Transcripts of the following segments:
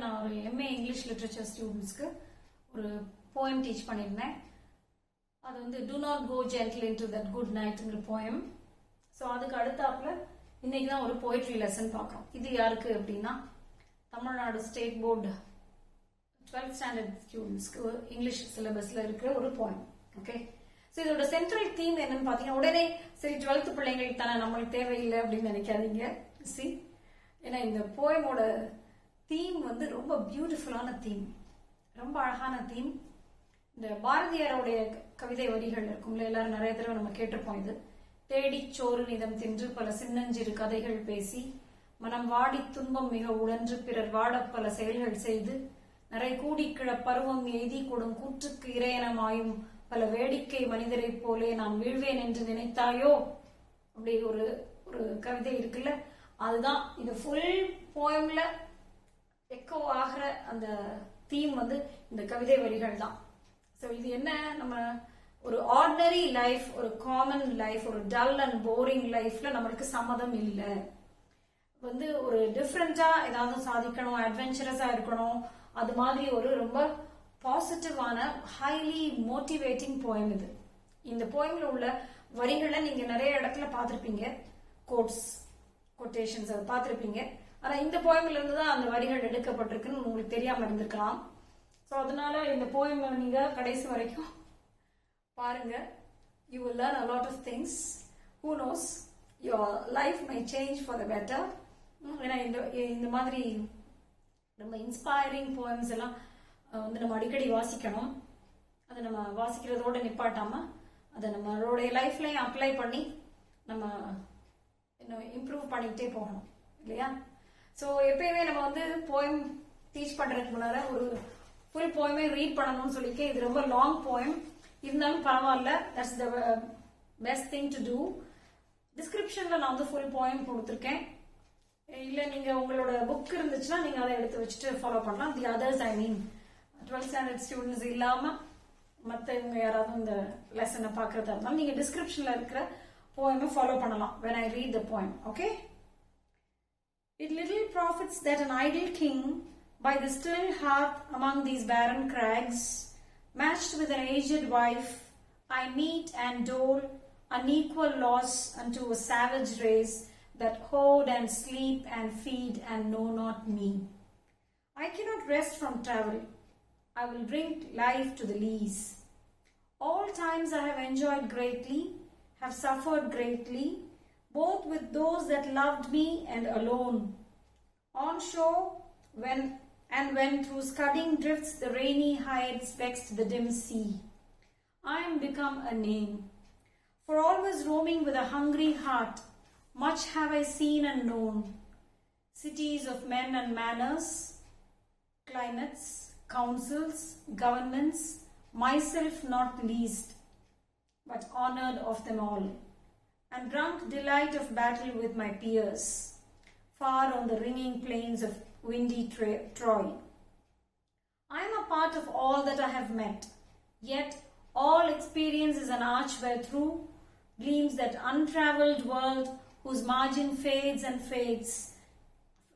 நான் ஒரு MA English literature ஸ்டூடெண்ட்ஸ்க்கு ஒரு போயம் டீச் பண்ணியிருந்தேன். அது வந்து do not go gentle into that good nightங்கிற போயம். ஸோ அதுக்கு அடுத்தாப்புல இன்னைக்கு தான் ஒரு போய்ட்ரி லெசன் பார்க்குறோம். இது யாருக்கு அப்படின்னா Tamil Nadu state board 12th standard ஸ்டூடெண்ட்ஸ்க்கு இங்கிலீஷ் சிலபஸ்ல இருக்கிற ஒரு போயம். ஓகே, ஸோ இதோட சென்ட்ரல் தீம் என்னன்னு பார்த்தீங்கன்னா, உடனே சரி 12th பிள்ளைங்களுக்கு தானே நம்மளுக்கு தேவையில்லை அப்படின்னு நினைக்காதீங்க. சி, ஏன்னா இந்த போயமோட தீம் வந்து ரொம்ப பியூட்டிஃபுல்லான தீம், ரொம்ப அழகான தீம். இந்த பாரதியாரோடைய கவிதை வரிகள் இருக்கும்ல, எல்லாரும் நிறைய தடவை நம்ம கேட்டிருப்போம். இது தேடி சோறு நிதம் தின்று பல சின்னஞ்சிறு கதைகள் பேசி மனம் வாடி துன்பம் மிக உடன்று பிறர் வாட பல செயல்கள் செய்து நிறை கூடி கிழ பருவம் எய்தி கொடும் கூற்றுக்கு இறையனமாயும் பல வேடிக்கை மனிதரை போலே நான் வீழ்வேன் என்று நினைத்தாயோ அப்படி ஒரு ஒரு கவிதை இருக்குல்ல, அதுதான் இந்த ஃபுல் போயம்ல எக்கோ ஆகிற அந்த தீம் வந்து இந்த கவிதை வரிகள் தான். ஸோ இது என்ன, நம்ம ஒரு ஆர்டினரி லைஃப், ஒரு காமன் லைஃப், ஒரு டல் அண்ட் போரிங் லைஃப்ல நம்மளுக்கு சம்மதம் இல்லை. வந்து ஒரு டிஃப்ரெண்டா ஏதாவது சாதிக்கணும், அட்வென்ச்சரஸா இருக்கணும், அது மாதிரி ஒரு ரொம்ப பாசிட்டிவான ஹைலி மோட்டிவேட்டிங் போயம் இது. இந்த போயம்ல உள்ள வரிகளை நீங்க நிறைய இடத்துல பார்த்திருப்பீங்க, கோட்ஸ் கொட்டேஷன்ஸ் அதை பார்த்திருப்பீங்க. ஆனா இந்த போயம்ல இருந்து தான் அந்த வரிகள் எடுக்கப்பட்டிருக்குன்னு உங்களுக்கு தெரியாம இருந்திருக்கலாம். ஸோ அதனால இந்த போயம் நீங்க கடைசி வரைக்கும் பாருங்க. You will learn a lot of things. Who knows, your life may change for the better. ஏன்னா இந்த மாதிரி நம்ம இன்ஸ்பைரிங் போயம்ஸ் எல்லாம் வந்து நம்ம அடிக்கடி வாசிக்கணும். அதை நம்ம வாசிக்கிறதோட நிப்பாட்டாம அதை நம்மளுடைய லைஃப்லையும் அப்ளை பண்ணி நம்ம இன்னும் இம்ப்ரூவ் பண்ணிக்கிட்டே போகணும் இல்லையா? ஸோ எப்பயுமே நம்ம வந்து போயம் டீச் பண்றதுக்கு முன்னால ஒரு ஃபுல் போயமே ரீட் பண்ணணும்னு சொல்லியிருக்கேன். இது ரொம்ப லாங் போயம், இருந்தாலும் பரவாயில்ல. That's the best thing to do. டிஸ்கிரிப்ஷன்ல நான் வந்து ஃபுல் போயம் கொடுத்துருக்கேன். இல்ல நீங்க உங்களோட புக் இருந்துச்சுன்னா நீங்க அதை எடுத்து வச்சுட்டு ஃபாலோ பண்ணலாம். The others, I mean 12th standard students இல்லாம மற்றவங்க யாராவது இந்த லெசனை பாக்குறதா இருந்தாலும் நீங்க டிஸ்கிரிப்ஷன்ல இருக்கிற போயமை ஃபாலோ பண்ணலாம் when I read the poem. Okay? It little profits that an idle king by the still hearth among these barren crags, matched with an aged wife, I meet and dole unequal loss unto a savage race that hoard and sleep and feed and know not me. I cannot rest from travel. I will drink life to the lees. All times I have enjoyed greatly, have suffered greatly, both with those that loved me and alone. On shore, when through scudding drifts the rainy heights vexed the dim sea, I am become a name. For always roaming with a hungry heart, much have I seen and known. Cities of men and manners, climates, councils, governments, myself not least, but honored of them all, and drunk delight of battle with my peers, far on the ringing plains of windy Troy. I am a part of all that I have met, yet all experience is an arch wherethrough gleams that untravelled world whose margin fades and fades,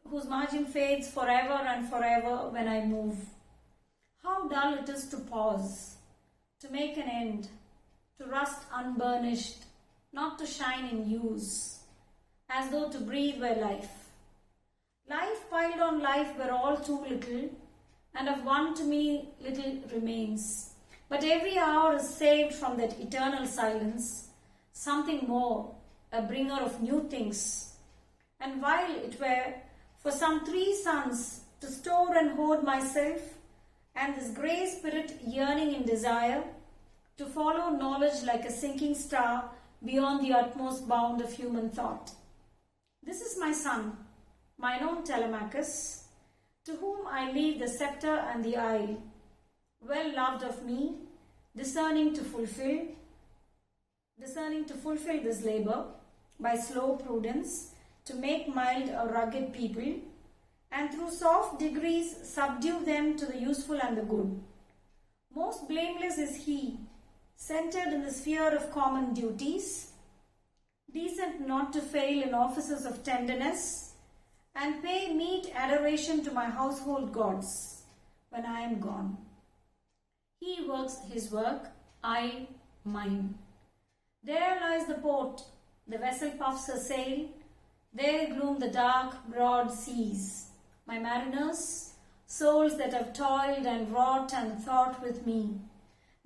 whose margin fades forever and forever when I move. How dull it is to pause, to make an end, to rust unburnished, not to shine in use, as though to breathe were life. Life piled on life were all too little, and of one to me little remains. But every hour is saved from that eternal silence, something more, a bringer of new things. And while it were for some 3 suns to store and hoard myself, and this grey spirit yearning in desire, to follow knowledge like a sinking star beyond the utmost bound of human thought. This is my son, mine own Telemachus, to whom I leave the scepter and the isle, well loved of me, discerning to fulfill this labor by slow prudence, to make mild a rugged people, and through soft degrees subdue them to the useful and the good. Most blameless is he, centered in the sphere of common duties, decent not to fail in offices of tenderness, and pay meet adoration to my household gods when I am gone. He works his work, I mine. There lies the port, the vessel puffs her sail, there gloom the dark, broad seas. My mariners, souls that have toiled and wrought and thought with me,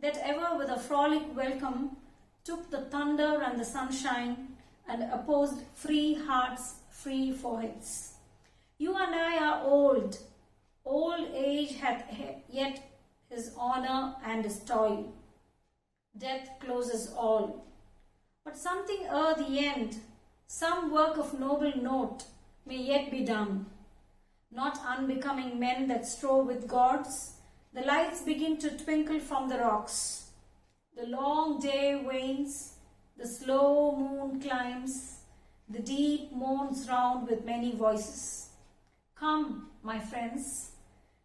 that ever with a frolic welcome took the thunder and the sunshine and opposed free hearts, free foreheads. You and I are old. Old age hath yet his honor and his toil. Death closes all. But something ere the end, some work of noble note may yet be done. Not unbecoming men that strove with gods, the lights begin to twinkle from the rocks. The long day wanes, the slow moon climbs, the deep moans round with many voices. Come, my friends,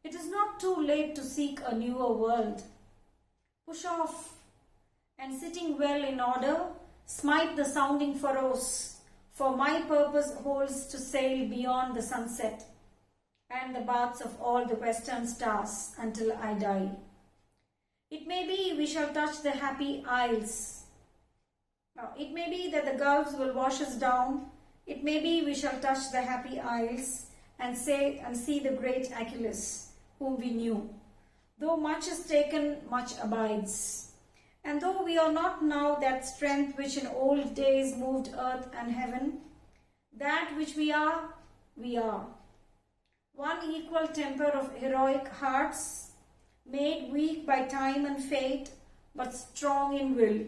it is not too late to seek a newer world. Push off, and sitting well in order, smite the sounding furrows, for my purpose holds to sail beyond the sunset and the baths of all the western stars until I die. It may be we shall touch the happy isles. It may be that the gulfs will wash us down. It may be we shall touch the happy isles and see the great Achilles, whom we knew. Though much is taken, much abides. And though we are not now that strength which in old days moved earth and heaven, that which we are, we are. One equal temper of heroic hearts, made weak by time and fate, but strong in will,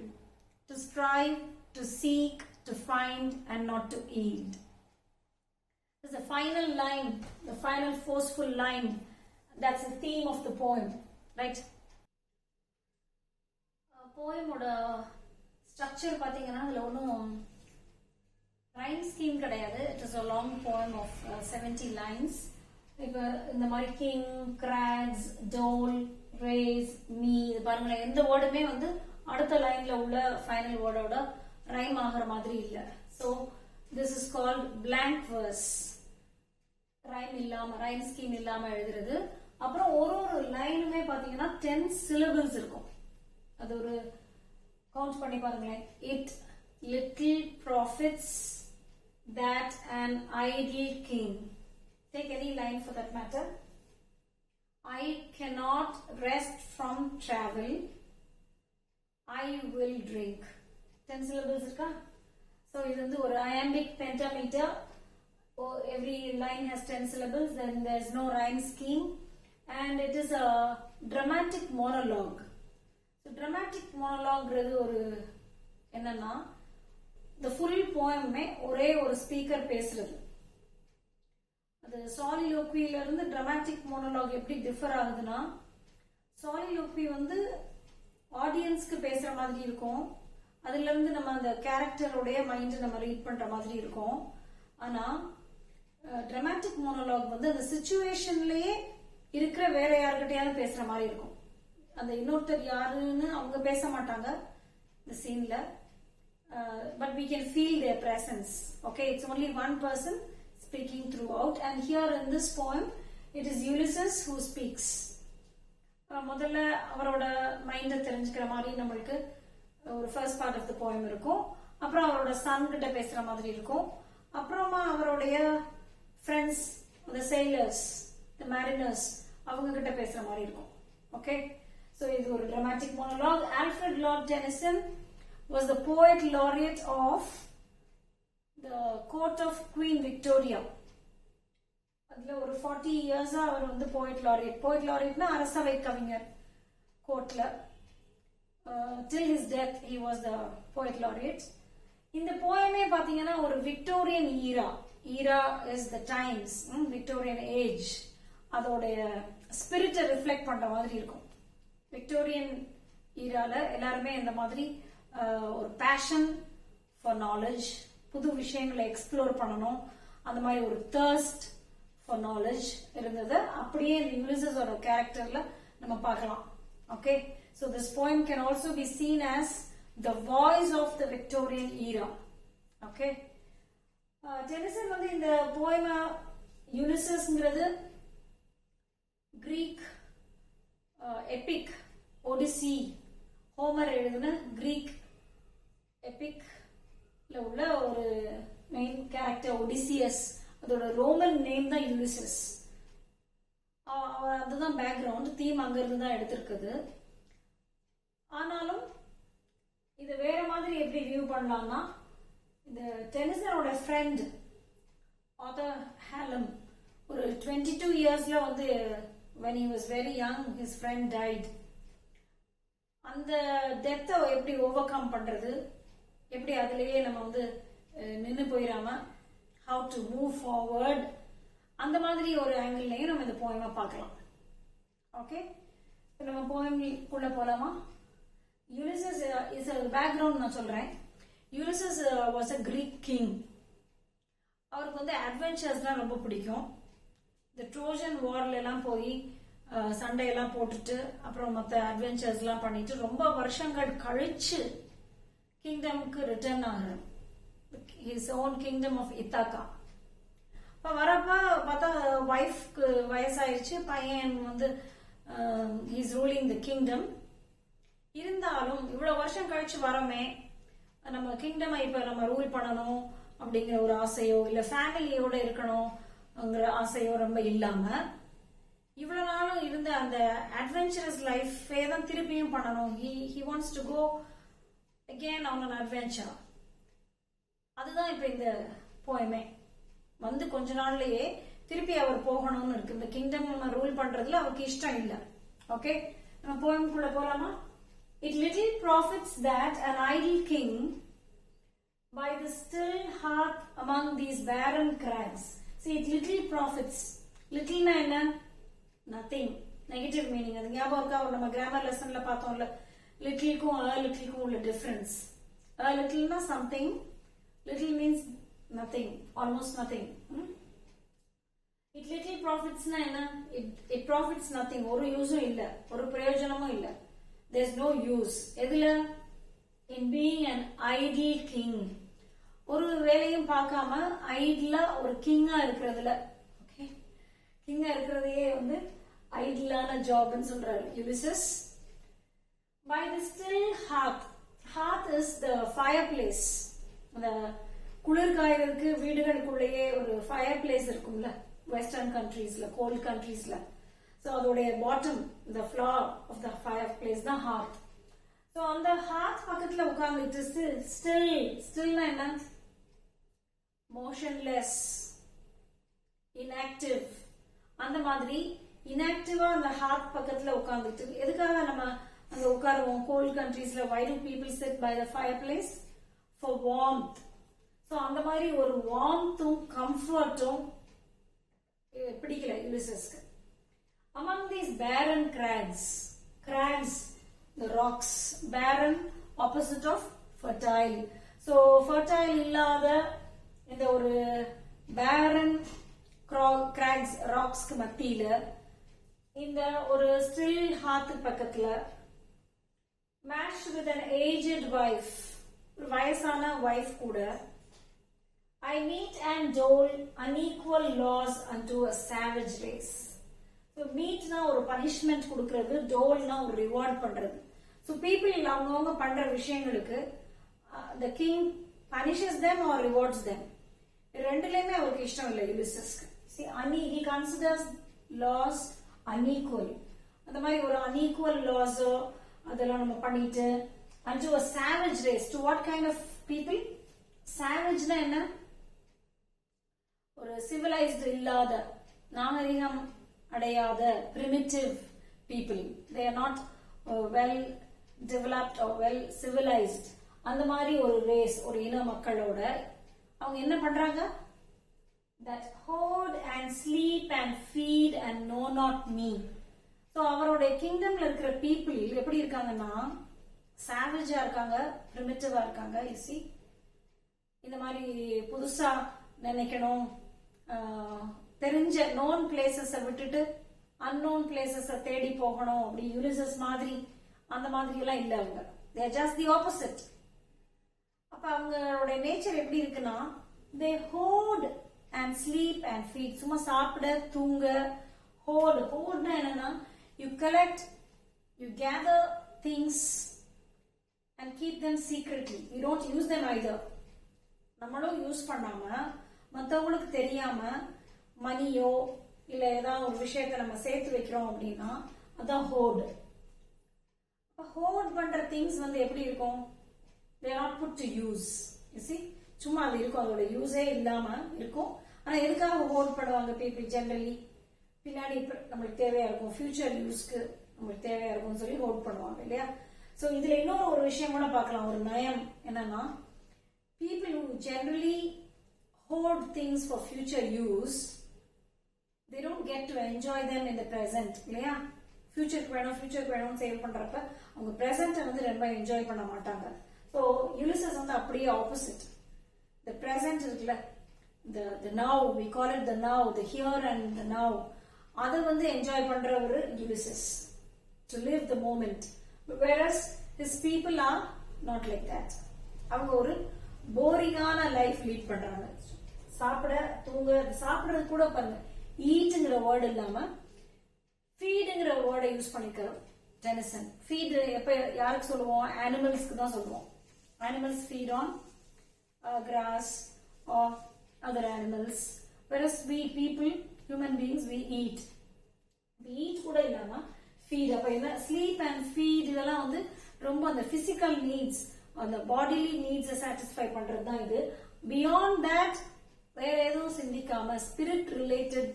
to strive, to seek, to find, and not to yield. This is the final line, the final forceful line. That's the theme of the poem, right? போயமோட structure பார்த்தீங்கன்னா அதில் ஒன்றும் rhyme scheme கிடையாது. It is a long poem of 70 lines. இப்போ இந்த மாதிரி king, crags, toil, race, me, இது பாருங்களேன், எந்த வேர்டுமே வந்து அடுத்த லைன்ல உள்ள ஃபைனல் வேர்டோட ரைம் ஆகிற மாதிரி இல்லை. So this is called blank verse. Rhyme இல்லாம, ரைம் ஸ்கீம் இல்லாம எழுதுறது. அப்புறம் ஒரு லைனுமே பாத்தீங்கன்னா 10 syllables இருக்கும். அது ஒரு கவுண்ட் பண்ணி பாருங்களேன். It little profits that an idle king. Take any line for that matter. I cannot rest from travel. I will drink. 10 syllables இருக்கா? So இது வந்து ஒரு iambic pentameter. Every line has 10 syllables. Then there's no rhyme scheme. And it is a dramatic monologue. So dramatic monologue ஒரு என்னன்னா the full poem ஒரே ஒரு speaker பேசுறது. அது சாலிலோக்வியில இருந்து டிராமாட்டிக் மோனோலாக் எப்படி டிஃபர் ஆகுதுன்னா, சாலிலோக்வி வந்து ஆடியன்ஸ்க்கு பேசுற மாதிரி இருக்கும். அதுல இருந்து நம்ம அந்த கேரக்டருடைய மைண்ட் நம்ம ரீட் பண்ற மாதிரி இருக்கும். ஆனா டிராமாட்டிக் மோனோலாக் வந்து அந்த சிச்சுவேஷன்லயே இருக்கிற வேற யாருக்கிட்டையாவது பேசுற மாதிரி இருக்கும். அந்த இன்னொருத்தர் யாருன்னு அவங்க பேச மாட்டாங்க இந்த சீன்ல, but we can feel their presence. Okay, it's only one person speaking throughout, and here in this poem it is Ulysses who speaks. முதல்ல அவரோட மைண்ட தெரிஞ்சுக்கிற மாதிரி நம்மளுக்கு ஒரு first part of the poem இருக்கும். அப்புறம் அவரோட சன் கிட்ட பேசுற மாதிரி இருக்கும். அப்புறமா அவருடைய friends, the sailors, the mariners, அவங்க கிட்ட பேசுற மாதிரி இருக்கும். ஓகே, சோ இது ஒரு dramatic monologue. Alfred Lord Tennyson was the poet laureate of the court of Queen Victoria. அதுல ஒரு 40 years அவர் வந்து poet laureate னா அரசவை கவிஞர் கோர்ட்ல. Till his death he was the poet laureate. இந்த போயமே பாத்தீங்கன்னா ஒரு Victorian era is the times, Victorian age, அதோட ஸ்பிரிட்டை ரிஃப்ளெக்ட் பண்ற மாதிரி இருக்கும். விக்டோரியன் ஈரால எல்லாருமே இந்த மாதிரி ஒரு பேஷன் ஃபார் நாலேஜ், புது விஷயங்களை எக்ஸ்ப்ளோர் பண்ணணும், அந்த மாதிரி ஒரு தர்ஸ்ட் ஃபார் நாலேஜ் இருந்தது. அப்படியே இந்த யூலிசஸோட கேரக்டர்ல நம்ம பார்க்கலாம். Okay, so this poem can also be seen as the voice of the Victorian era. Okay, Tennyson வந்து இந்த போயமை யுலிசஸ்ங்கிறது கிரீக் எபிக் ஒடிசி, ஹோமர் எழுதின கிரீக் எபிக்ல உள்ள ஒரு மெயின் கேரக்டர் ஒடிசியஸ். அதோட ரோமன் நேம் தான் யுலிசஸ். அதுதான் பேக்ரவுண்ட், தீம் அங்கிருந்து தான் எடுத்திருக்குது. ஆனாலும் இது வேற மாதிரி எப்படி வியூ பண்ணலாம்னா, இந்த டெனிசனோட ஃப்ரெண்ட் ஆத்தர் ஹேலம் ஒரு 22 இயர்ஸ்ல வந்து when he was very young his friend died. அந்த டெத்தை எப்படி ஓவர் கம் பண்றது, எப்படி அதுலயே நம்ம வந்து நின்று போயிடாம how to move forward, அந்த மாதிரி ஒரு ஆங்கிள்லயும் நம்ம இந்த போயமா பார்க்கலாம். ஓகே, நம்ம போயம்குள்ள போலாமா? Ulysses is a background நான் சொல்றேன். Ulysses was a Greek king. அவருக்கு வந்து அட்வென்ச்சர்ஸ்லாம் ரொம்ப பிடிக்கும். இந்த ட்ரோஜன் வார்ல எல்லாம் போய் சண்டையெல்லாம் போட்டுட்டு அப்புறம் மற்ற அட்வென்ச்சர்ஸ்லாம் பண்ணிட்டு ரொம்ப வருஷங்கள் கழிச்சு கிங்டம்க்கு ரிட்டர்ன் ஆகிறார். his own kingdom of Ithaca. இப்போ வரப்ப பார்த்தா ஒய்ஃப்க்கு வயசாயிருச்சு, பையன் வந்து he's ruling the kingdom. இருந்தாலும் இவ்வளவு வருஷம் கழிச்சு வரமே, நம்ம கிங்டம் இப்ப நம்ம ரூல் பண்ணணும் அப்படிங்கிற ஒரு ஆசையோ இல்ல ஃபேமிலியோட இருக்கணும்ங்கிற ஆசையோ ரொம்ப இல்லாம இவ்வளவு நாளும் இருந்த அந்த அட்வென்ச்சரஸ் லைஃபே தான் திருப்பியும் பண்ணணும். he wants to go again on an adventure. அதுதான் இப்ப இந்த போயமே. வந்து கொஞ்ச நாள்லயே திருப்பி அவர் போகணும்னு இருக்கு. இந்த கிங்டம் ரூல் பண்றதுல அவருக்கு இஷ்டம் இல்ல. ஓகே, நம்ம போயம்குள்ள போலாமா? It little profits that an idle king by the still hearth among these barren crags. See, it little profits. Little na enna? Nothing. Negative meaning. அது ஞாபகம் இருக்கா? நம்ம கிராமர் லெசன்ல பார்த்தோம்ல, littleக்கும் littleக்கும் உள்ள difference. Little na something. Little means nothing, almost nothing. It little profits na enna? It profits nothing. ஒரு யூஸும் இல்ல, ஒரு பிரயோஜனமும் இல்ல. There's no use. எதுல? In being an idle king. ஒரு வேலையும் பார்க்காம ஐடிலா ஒரு கிங்கா இருக்கிறதுல. ஓகே, கிங்கா இருக்கிறதையே வந்து ஐடிலான ஜாப்னு சொல்றாரு Ulysses. By the still hearth. Hearth is the fireplace. அந்த குளிர் காயறதுக்கு வீடுகளுக்குள்ளேயே ஒரு ஃபயர் பிளேஸ் இருக்கும்ல வெஸ்டர்ன் கண்ட்ரீஸ்ல, கோல்ட் கண்ட்ரீஸ்ல. So அதோடைய bottom, the floor of the fireplace தான் hearth. So அந்த hearth பக்கத்துல உட்கார்ந்துட்டு ஸ்டில்னா என்ன? motionless, inactive. அந்த மாதிரி inactive அந்த hearth பக்கத்துல உட்கார்ந்துட்டு எதுக்காக நம்ம அங்க உட்காருவோம் gold கண்ட்ரீஸ்ல? why do people sit by the fireplace? For warmth. So அந்த மாதிரி ஒரு warmthம் comfortம் பிடிக்கல யுலிசஸ்க்கு. Among these barren crags, the rocks, barren opposite of fertile. So fertile இல்லாத இந்த ஒரு barren crags rocks க்கு மத்தியில இந்த ஒரு still hearth பக்கத்துல matched with an aged wife, வயசான wife கூட, I meet and dole unequal laws unto a savage race. So மீட்னா ஒரு பனிஷ்மெண்ட் கொடுக்கிறது, டோல்னா ஒரு ரிவார்ட் பண்றது. So people அவங்கவங்க பண்ற விஷயங்களுக்கு the king punishes them or rewards them. ரெண்டுலயுமே அவருக்கு இஷ்டம் இல்லை யுலிசஸ்க்கு. See, he considers laws unequal. அந்த மாதிரி ஒரு unequal laws-ஓ அதெல்லாம் நம்ம பண்ணிட்டு unto a savage race. To what kind of people? Savage-னா என்ன? ஒரு civilized இல்லாத, நாகரிகம் அடையாத primitive people. They are not well developed or well civilized. அந்த மாதிரி ஒரு ரேஸ், ஒரு இன மக்களோட அவங்க என்ன பண்றாங்க? That hoard and sleep and feed and know not me. So அவருடைய கிங்டம்ல இருக்கிற people எப்படி இருக்காங்கன்னா சாவேஜா இருக்காங்க, பிரிமிட்டிவா இருக்காங்க. You see, இந்த மாதிரி புதுசா நினைக்கணும், தெரிஞ்ச நோன் பிளேசஸ விட்டுட்டு அன்னோன் பிளேசஸ தேடி போகணும், அப்படி யுலிசஸ் மாதிரி அந்த மாதிரி எல்லாம் இல்ல. அவங்க they are just the opposite. அப்ப அவங்களோட நேச்சர் எப்படி இருக்குன்னா they hoard and sleep and feed. சும்மா சாப்பிட தூங்க. hoard hoardனா என்னன்னா you collect, you gather things and keep them secretly. You don't use them either. நம்மளும் யூஸ் பண்ணாம மற்றவங்களுக்கு தெரியாம மணியோ இல்ல ஏதாவது ஒரு விஷயத்தை நம்ம சேர்த்து வைக்கிறோம் அப்படின்னா அதான் hoard. hoard பண்ற திங்ஸ் வந்து எப்படி இருக்கும்? they are not put to use. you see, சும்மா அது இருக்கும், அதோட யூஸே இல்லாம இருக்கும். ஆனா எதுக்காக ஹோல்ட் பண்ணுவாங்க பீப்புள்? ஜெனரலி பின்னாடி நம்மளுக்கு தேவையா இருக்கும், ஃபியூச்சர் யூஸ்க்கு நம்மளுக்கு தேவையா இருக்கும்னு சொல்லி ஹோல்ட் பண்ணுவாங்க இல்லையா? ஸோ இதுல இன்னொரு ஒரு விஷயம் கூட பார்க்கலாம், ஒரு நயம் என்னன்னா, people who generally hoard things for future use, they don't get to enjoy them in the present இல்லையா? ஃபியூச்சருக்கு வேணும் சேவ் பண்றப்ப அவங்க பிரசன்ட்டை வந்து ரொம்ப என்ஜாய் பண்ண மாட்டாங்க. ஸோ யுலிசஸ் வந்து அப்படியே ஆப்போசிட். the present இருக்குல்ல, the now, we call it the now, the here and the now, அதை வந்து என்ஜாய் பண்ற ஒரு Ulysses, to live the moment, whereas his people are not like that. அவங்க ஒரு போரிங்கான லைஃப் லீட் பண்றாங்க. சாப்பிட தூங்க, சாப்பிடுறது கூட பாருங்க, ஈட்டுங்கிற வேர்டு இல்லாம ஃபீடுங்கிற வேர்டை யூஸ் பண்ணிக்கிறோம். டெனிசன் ஃபீட் எப்ப யாருக்கு சொல்லுவோம்? அனிமல்ஸ்க்கு தான் சொல்லுவோம். Animals feed on grass or other animals, whereas we people, human beings, we eat கூட இல்லாம feed. அப்ப என்ன, sleep and feed இதெல்லாம் வந்து ரொம்ப அந்த physical needs, அந்த bodily needs satisfy பண்றது தான் இது. beyond that வேற எதுவும் சிந்திக்காம, spirit related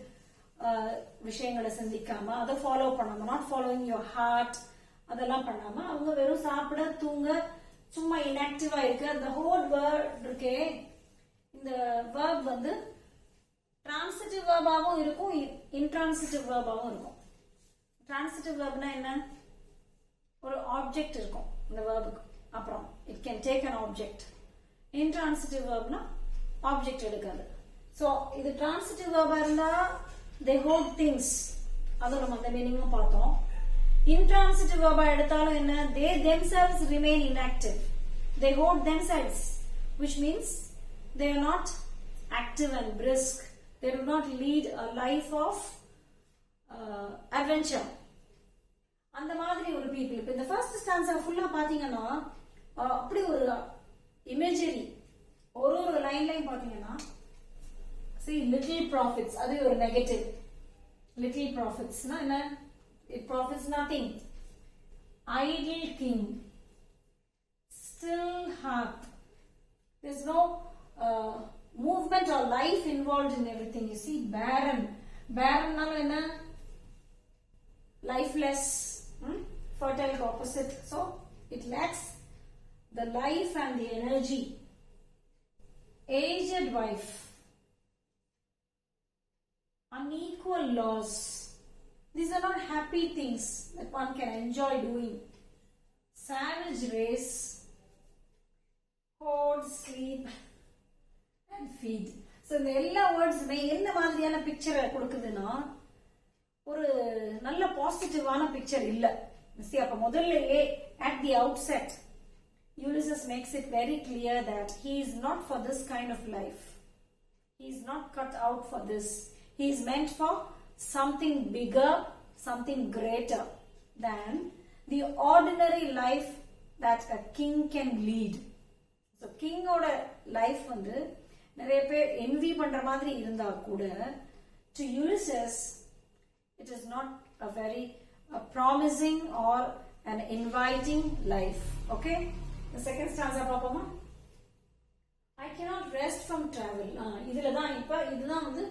விஷயங்களை சிந்திக்காம, அதை ஃபாலோ பண்ணாம, not following your heart, அதெல்லாம் பண்ணாம அவங்க வெறும் சாப்பிட தூங்க சும்மா இன்ஆக்டிவா இருக்கு. அந்த ஹோல் வேர்ட் இருக்கே, இந்த வேர்ப் வந்து டிரான்சிட்டிவ் வேர்பாவும் இருக்கும், இன்ட்ரான்சிட்டிவ் வேர்பாவும் இருக்கும். டிரான்சிட்டிவ் வேர்ப்னா என்ன? ஒரு ஆப்ஜெக்ட் இருக்கும் இந்த வேர்புக்கு, அப்புறம் it can take an object. Intransitive வேர்ப்னா ஆப்ஜெக்ட் எடுக்காது. ஸோ இது டிரான்சிட்டிவ் வேர்பா இருந்தா they hold things, அதோட அந்த மீனிங்கும் பார்த்தோம். intransitive verb எடுத்தாலும் என்ன? they themselves remain inactive, they hold themselves, which means they are not active and brisk, they do not lead a life of adventure. அந்த மாதிரி ஒரு people. இப்ப இந்த ஃபர்ஸ்ட் ஸ்டான்ஸா ஃபுல்லா பாத்தீங்கன்னா அப்படி ஒரு இமேஜரி, ஒரு லைன்லையும் பாத்தீங்கன்னா see little profits, அது ஒரு நெகட்டிவ். little profits னா என்ன? it profits nothing. idle king, still heart, there's no movement or life involved in everything. You see, barren னால என்ன? lifeless. fertile opposite, so it lacks the life and the energy. aged wife, unequal laws, these are not happy things that one can enjoy doing. savage race, hoard, sleep and feed. so இந்த எல்லா வேர்ட்ஸுமே என்ன மாதிரியான பிக்சரை கொடுக்குதுன்னா ஒரு நல்ல பாசிட்டிவான picture இல்ல. see, அப்ப முதல்லயே at the outset Ulysses makes it very clear that he is not for this kind of life. He is not cut out for this. He is meant for something bigger, something greater than the ordinary life that a king can lead. So king oda life வந்து நிறைய பேர் envy பண்ற மாதிரி இருந்தா கூட, to Ulysses it is not a very promising or an inviting life. Okay, the second stanza பாப்போமா? I cannot rest from travel. இதுல தான் இப்ப இதுதான் வந்து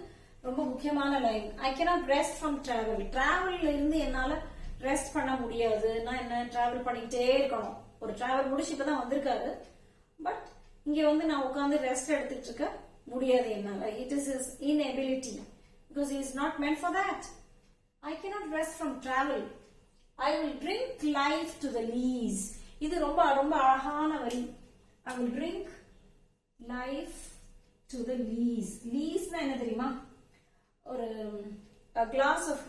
ரொம்ப முக்கியமான line. I cannot rest from travel. டிராவல்ல இருந்து என்னால ரெஸ்ட் பண்ண முடியாது. நான் என்ன, டிராவல் பண்ணிக்கிட்டே இருக்கணும். ஒரு டிராவல் முடிச்சு இப்பதான் வந்திருக்காரு, பட் இங்க வந்து நான் உட்காந்து ரெஸ்ட் எடுத்துட்டு இருக்க முடியாது என்னால. It is his inability because he is not meant for that. I cannot rest from travel. I will drink life to the lees. இது ரொம்ப ரொம்ப அழகான வரி. I will drink life to the lees. leesனா என்ன தெரியுமா? ஒரு a glass of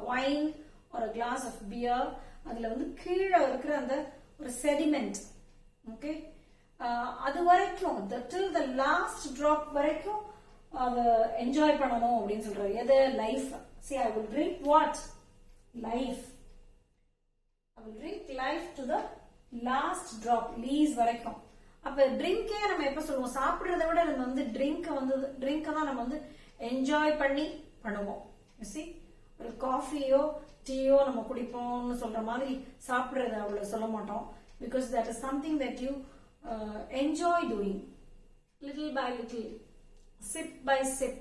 wine or a glass of beer, அதுல வந்து கீழே இருக்கிற அந்த ஒரு sediment, okay, அது வரைக்கும் till the last drop வரைக்கும் அதை என்ஜாய் பண்ணணும் அப்படின்னு சொல்றாரு. எது? Life. See, I will drink what? Life. I will drink life to the last drop. least வரைக்கும். அப்ப ட்ரிங்கே நம்ம எப்ப சொல்லுவோம்? சாப்பிடுறத விட நம்ம வந்து ட்ரிங்க தான் நம்ம வந்து என்ஜாய் பண்ணி பண்ணுவோம். You see, ஒரு காஃபியோ டீயோ நம்ம குடிப்போம்னு சொல்ற மாதிரி சாப்பிடுறத அவ்வளவு சொல்ல மாட்டோம். Because that is something that you enjoy doing. Little by little, sip by sip,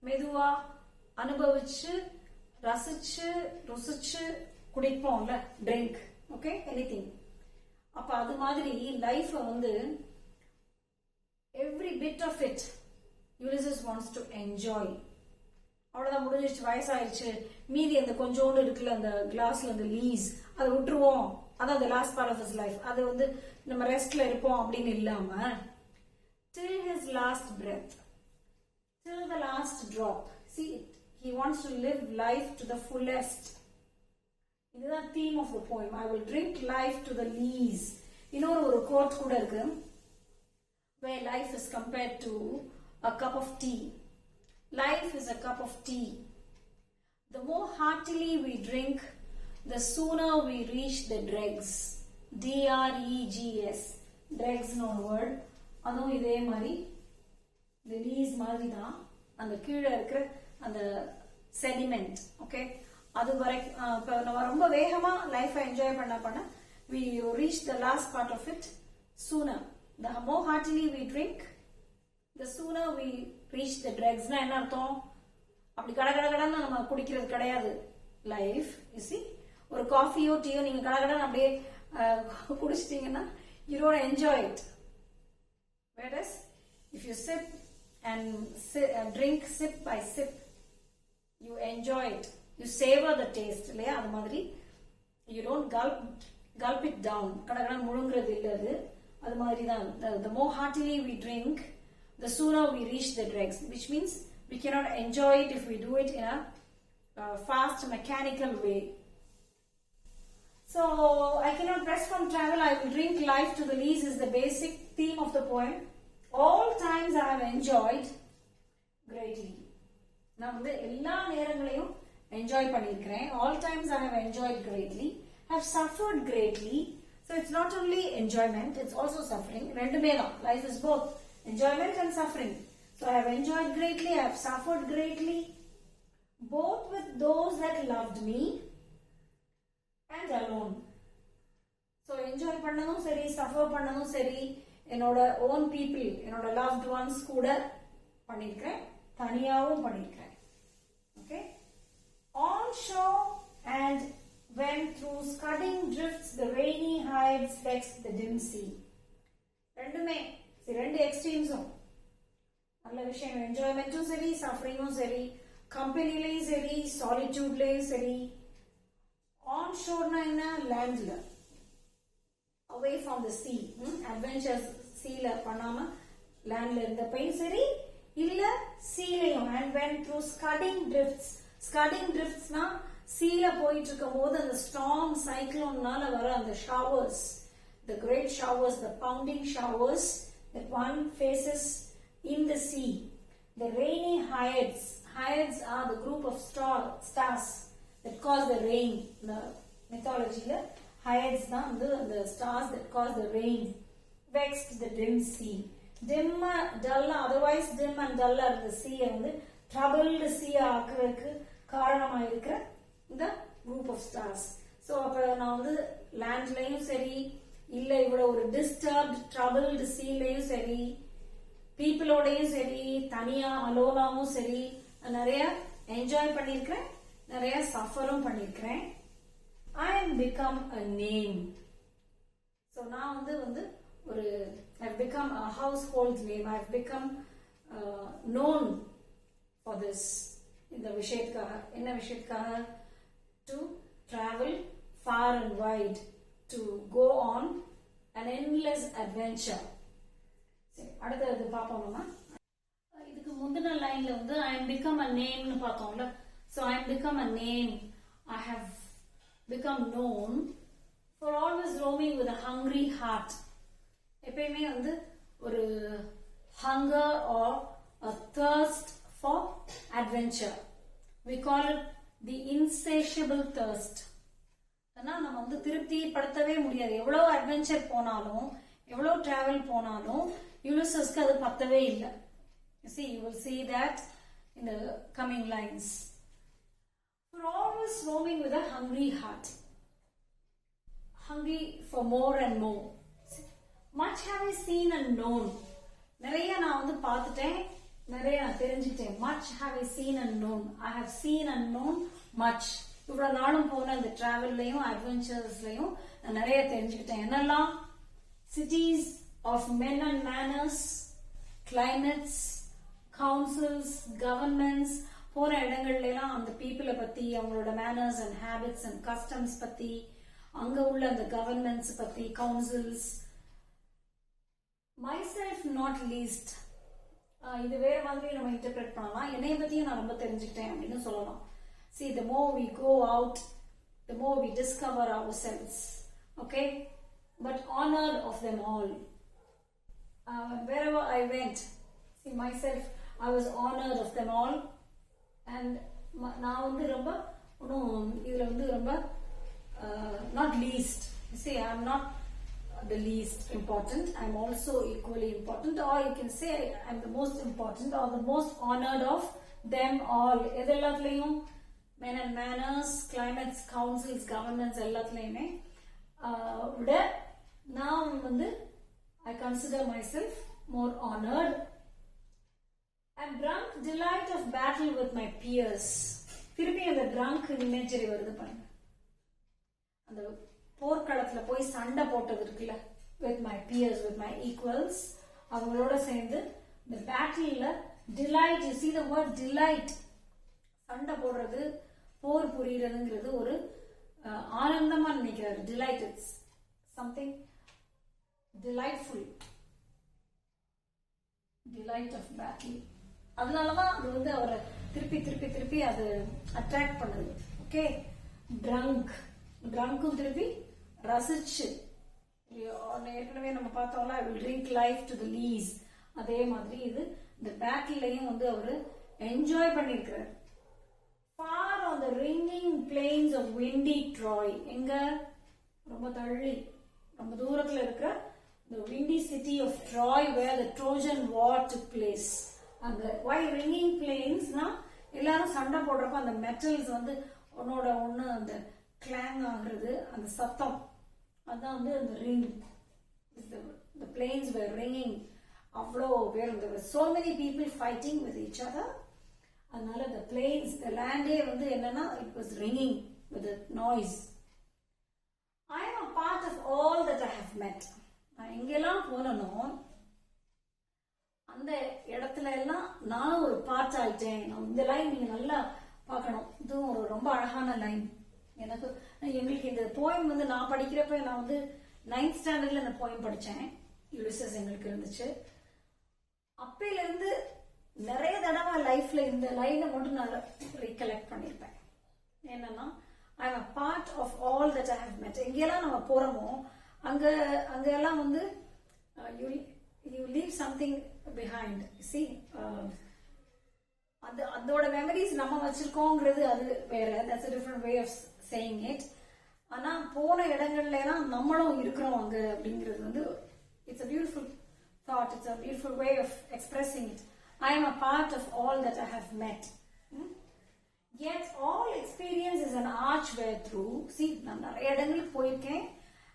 மெதுவா அனுபவிச்சு ரசிச்சு ருசிச்சு குடிப்போம்ல ட்ரிங்க். Okay, anything. அப்ப அது மாதிரி லைஃப் வந்து every bit of it Ulysses wants to enjoy. அவ்வளவுதான், முடிஞ்சிருச்சு, வயசாயிருச்சு, மீதி அந்த கொஞ்சோண்டு இருக்குல்ல அந்த கிளாஸ்ல அந்த லீஸ், அதை விட்டுருவோம், அதான் அந்த last part of his life, அது வந்து நம்ம ரெஸ்ட்ல இருப்போம் அப்படின்னு இல்லாம till his last breath, till the last drop. See, he wants to live life to the fullest. இதுதான் theme of the poem. I will drink life to the least. இன்னொரு ஒரு quote கூட இருக்கு, where life is compared to a cup of tea. Life is a cup of tea. The more heartily we drink, the sooner we reach the dregs. dregs. dregs no word. அதுவும் இதே மாதிரி the lees மாதிரி தான், அந்த கீழே இருக்கிற அந்த sediment. Okay, அது வரைக்கும் இப்போ நம்ம ரொம்ப வேகமா லைஃபை என்ஜாய் பண்ண we reach the last part of it sooner. The more heartily we drink, the sooner we reach the dregs. னா என்ன அர்த்தம்? அப்படி கடகடன்னு நம்ம குடிக்கிறது கிடையாது லைஃப். you see, ஒரு காஃபியோ டீயோ நீங்க கடகடன்னு அப்படியே குடிச்சிட்டீங்கன்னா you don't enjoy it. Whereas if you sip and drink sip by sip, you enjoy it, you savor the taste. இல்லையா? அது மாதிரி you don't gulp it down, கடகடன்னு முழுங்குறது இல்ல. அது மாதிரி தான் the more heartily we drink, the sooner we reach the dregs, which means we cannot enjoy it if we do it in a fast mechanical way. So I cannot rest from travel, I will drink life to the least is the basic theme of the poem. All times I have enjoyed greatly. நான் வந்து எல்லா நேரங்களையும் enjoy பண்ணியிருக்கிறேன். All times I have enjoyed greatly. I have suffered greatly. So it's not only enjoyment, it's also suffering. ரெண்டுமே தான். Life is both enjoyment and suffering. So I have enjoyed greatly, I have suffered greatly, both with those that loved me and alone. So enjoy பண்ணதும் சரி, suffer பண்ணதும் சரி, என்னோட own people, என்னோட loved ones கூட பண்ணிருக்கிறேன், தனியாவும் பண்ணிருக்கிறேன். Okay, on shore and when through scudding drifts the rainy hides vexed the dim sea. ரெண்டுமே ரெண்டு எக்ஸ்ட்ரீம்ஸும் நல்ல விஷயம். என்ஜாய்மெண்ட்டும் சரி, சஃபரிங்கும் சரி, கம்பெனிலையும் சரி, சாலிட்யூட்லயும் சரி. ஆன் ஷோர்னா என்ன? லேண்ட்ல, away from the sea, adventures seaல பண்ணாம லேண்ட்ல இருந்தப்பையும் சரி, இல்ல சீலையும். and when through scudding driftsனா சீல போயிட்டு இருக்கும் போது அந்த ஸ்டார்ம் சைக்ளோன்னால வர அந்த showers, the great showers, the pounding showers that one faces in the sea. The rainy hyads are the group of stars that cause the rain. The mythology la hyads na the stars that cause the rain. Vexed the dim sea. Dim, dull, otherwise dim and dull are the sea and troubled sea ஆக்குறதுக்கு காரணமா இருக்கிற இந்த group of stars. So அப்ப நான் வந்து லேண்ட்லயும் சரி, இல்ல இவ்வளவு ஒரு டிஸ்டர்ப்ட் ட்ரபிள்டு சீலையும் சரி, பீப்புளோடையும் சரி, தனியா அலோனாவும் சரி, நிறைய என்ஜாய் பண்ணிருக்கிறேன், நிறைய சஃபரும் பண்ணிருக்கிறேன். I am become a name. So நான் வந்து ஒரு I've become a household name. I've become known for this. இந்த விஷயத்துக்காக, என்ன விஷயத்துக்காக? To travel far and wide, to go on an endless adventure. சரி, அடுத்தது பார்ப்போம். நம்ம இதுக்கு முந்தின லைன்ல வந்து I am become a name னு பார்த்தோம்ல. So I am become a name. I have become known for always roaming with a hungry heart. எப்பயுமே வந்து ஒரு hunger or a thirst for adventure. We call it the insatiable thirst. ஆனா நம்ம வந்து திருப்தி படுத்தவே முடியாது. எவ்வளவு அட்வென்ச்சர் போனாலும் எவ்வளவு டிராவல் போனாலும் யுலிசஸ்க்கு அது பத்தவே இல்லை. You will see that in the coming lines. For always roaming with a hungry heart, hungry for more and more. Much have I seen and known. நிறைய நான் வந்து பார்த்துட்டேன், நிறைய நான் தெரிஞ்சிட்டேன். Much have I seen and known. I have seen and known much. இவ்வளவு நாளும் போன அந்த டிராவல்லையும் அட்வென்ச்சர்ஸ்லையும் நான் நிறைய தெரிஞ்சுக்கிட்டேன். என்னெல்லாம்? Cities of men and manners, climates, councils, governments. போன இடங்கள்ல எல்லாம் அந்த பீப்புளை பத்தி, அவங்களோட manners and habits and customs பத்தி, அங்க உள்ள அந்த கவர்மெண்ட்ஸ் பத்தி, கவுன்சில்ஸ். myself not least. இது வேற மாதிரி நம்ம இன்டர்பிரேட் பண்ணலாம். என்னைய பத்தியும் நான் ரொம்ப தெரிஞ்சுக்கிட்டேன் அப்படின்னு சொல்லலாம். See, the more we go out, the more we discover ourselves. Okay? But honored of them all. Wherever I went, see myself, I was honored of them all. And நான் வந்து ரொம்ப இதுல வந்து ரொம்ப not least. See, I am not the least important. I am also equally important, or you can say I am the most important or the most honored of them all. எதெல்லாத்துலயும் men and manners, climates, councils, governments எல்லாத்துலயுமே விட நான் வந்து I consider myself more honored. And drunk delight of battle with my peers. திருப்பி அந்த drunk imagery வருது பாருங்க. அந்த போர்க்களத்துல போய் சண்டை போட்டது இருக்குல்ல, with my peers, with my equals, அவங்களோட சேர்ந்து இந்த பேட்டில்ல delight. You see the word delight. சண்டை போடுறது, போர் புரியறதுங்கிறது ஒரு ஆனந்தமா நினைக்கிறாரு. delight, it's something delightful. delight of battle. அதனாலதான் அது வந்து அவரை திருப்பி திருப்பி திருப்பி அது அட்ராக்ட் பண்ணுது. ஓகே, ட்ரங்க்கும் திருப்பி ரசிச்சு. ஏற்கனவே நம்ம பார்த்தோம்ல, I will drink life to the lees. அதே மாதிரி இது இந்த பேட்டில்லையும் வந்து அவரு enjoy பண்ணிருக்கிறார். Far on the ringing plains of windy Troy. எங்க? ரொம்ப தள்ளி, ரொம்ப தூரத்துல இருக்கிற the windy city of Troy where the Trojan War took place. அந்த why ringing plains னா எல்லாரும் சண்டை போடுறப்ப அந்த மெட்டல்ஸ் வந்து ஒன்னோட ஒண்ணு அந்த கிளாங் ஆகுறது, அந்த சத்தம், அதான் வந்து அந்த ring. the plains were ringing. அவ்வளோ பேர், there were so many people fighting with each other. அதனால the plains, the landே வந்து என்னன்னா it was ringing with the noise. I am a part of all that I have met. நான் எங்கெல்லாம் போனனோ அந்த இடத்துல எல்லாம் நானும் ஒரு பார்ட் ஆயிட்டேன். இந்த லைன் நீங்க நல்லா பார்க்கணும். இதுவும் ஒரு ரொம்ப அழகான லைன். எங்களுக்கு இந்த போயம் வந்து நான் படிக்கிறப்ப, நான் வந்து 9th ஸ்டாண்டர்ட்ல இந்த போயம் படிச்சேன். யுலிசஸ் எங்களுக்கு இருந்துச்சு. அப்பையில இருந்து நிறைய தடவை லைஃப்ல இந்த லைனை மட்டும் நான் ரீகலெக்ட் பண்ணிருப்பேன். என்னன்னா, I am a part of all that I have met. எங்கெல்லாம் நம்ம போறோமோ அங்க எல்லாம் வந்து you leave something behind. See, அதோட மெமரிஸ் நம்ம வச்சிருக்கோங்கிறது அது வேற. that's a different way of saying it. ஆனா போன இடங்கள்ல எல்லாம் நம்மளும் இருக்கிறோம் அங்க அப்படிங்கிறது வந்து it's a beautiful thought. It's a beautiful way of expressing it. I am a part of all that I have met. Yet all experience is an archway through. See, நான் நிறைய இடங்களுக்கு போயிருக்கேன்.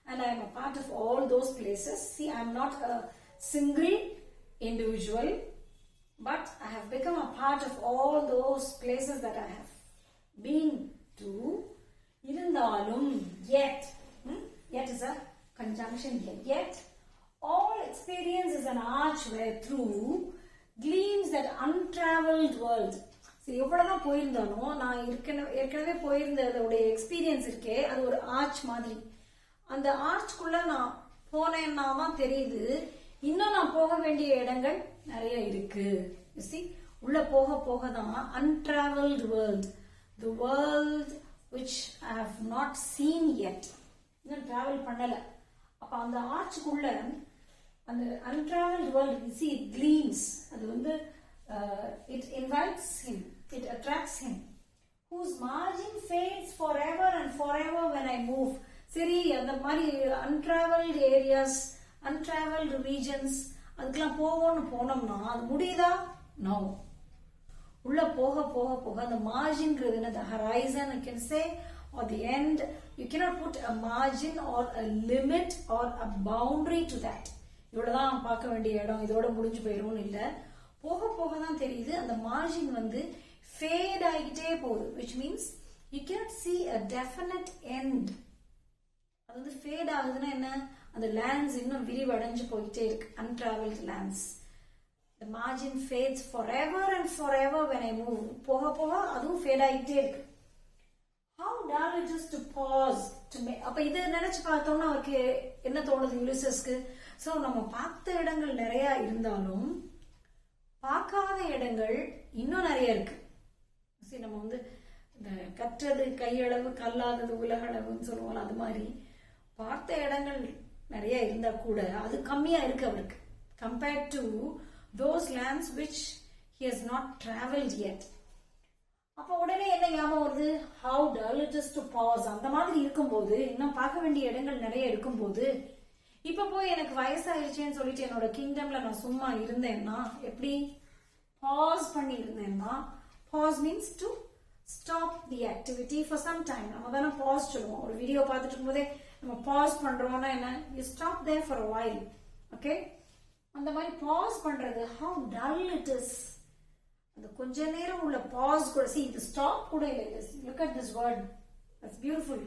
And I am a part of all those places. See, I am not a single individual, but I have become a part of all those places that I have been to. இருந்தாலும், yet is a conjunction here. Yet all experience is an archway through gleams that untraveled world. சரி, எவ்வளவுதான் போயிருந்தாலும் நான் ஏற்கனவே போயிருந்ததோட experience இருக்கே, அது ஒரு arch மாதிரி. அந்த ஆர்ச்குள்ள நான் போனேன்னா தான் தெரியுது இன்னும் நான் போக வேண்டிய இடங்கள் நிறைய இருக்கு. உள்ள போக போக தான் untraveled world, the world which I have not seen yet. இன்னும் டிராவல் பண்ணல. அப்ப அந்த ஆர்ச்சுக்குள்ள அந்த untraveled world, see, it gleams. அது வந்து it invites him, it attracts him, whose margin fades forever and forever when I move. சரி, அந்த மாதிரி untraveled areas, untraveled regions, அதுக்கெல்லாம் போனோம்னா அது முடியுதா? No. உள்ள போக போக போக அந்த மார்ஜின்ங்கிறது என்ன? The horizon, you can say, or the end. You cannot put a margin or a limit or a boundary to that. இவ்வளவுதான் பார்க்க வேண்டிய இடம், இதோட முடிஞ்சு போயிடும் இல்ல. போக போக தான் தெரியுது அந்த மார்ஜின் வந்து ஃபேட் ஆகிட்டே போகுது, which means you cannot see a definite end. அது வந்து ஃபேட் ஆகுதுன்னா என்ன? அந்த லேண்ட்ஸ் இன்னும் விரிவடைஞ்சு போயிட்டே இருக்கு, untraveled lands. The margin fades forever and forever when I move. போக போக அதுவும் ஃபேட் ஆகிட்டே இருக்கு. How dull it is to pause to make. அப்ப இதை நினைச்சு பார்த்தோம்னா அவருக்கு என்ன தோணுது யூலிசஸ்க்கு? சோ நம்ம பார்த்த இடங்கள் நிறைய இருந்தாலும் பார்க்காத இடங்கள் இன்னும் நிறைய இருக்கு. சரி, நம்ம வந்து இந்த கற்றது கையளவு கல்லாதது உலகளவுன்னு சொல்லுவோம், அது மாதிரி பார்த்த இடங்கள் நிறைய இருந்தா கூட அது கம்மியா இருக்கு அவருக்கு, compared to those lands which he has not traveled yet. அப்ப உடனே என்ன ஞாபகம் வருது? How dull it is to pause. அந்த மாதிரி இருக்கும்போது, இன்னும் பார்க்க வேண்டிய இடங்கள் நிறைய இருக்கும்போது, இப்ப போய் எனக்கு வயசாயிருச்சேன்னு சொல்லிட்டு என்னோட கிங்டம்ல நான் சும்மா இருந்தேன்னா எப்படி? பாஸ் பண்ணி இருந்தேன்னா, pause means to stop the activity for some time. நம்ம தானே பாஸ் சொல்லுவோம். ஒரு வீடியோ பார்த்துட்டு இருக்கும்போதே நம்ம பாஸ் பண்றோம்னா என்ன? You stop there for a while. Okay, அந்த மாதிரி பாஸ் பண்றது. How dull it is. அந்த கொஞ்ச நேரம் உள்ள பாஸ் கூட, see the stop கூட இல்ல. Look at this word, that's beautiful.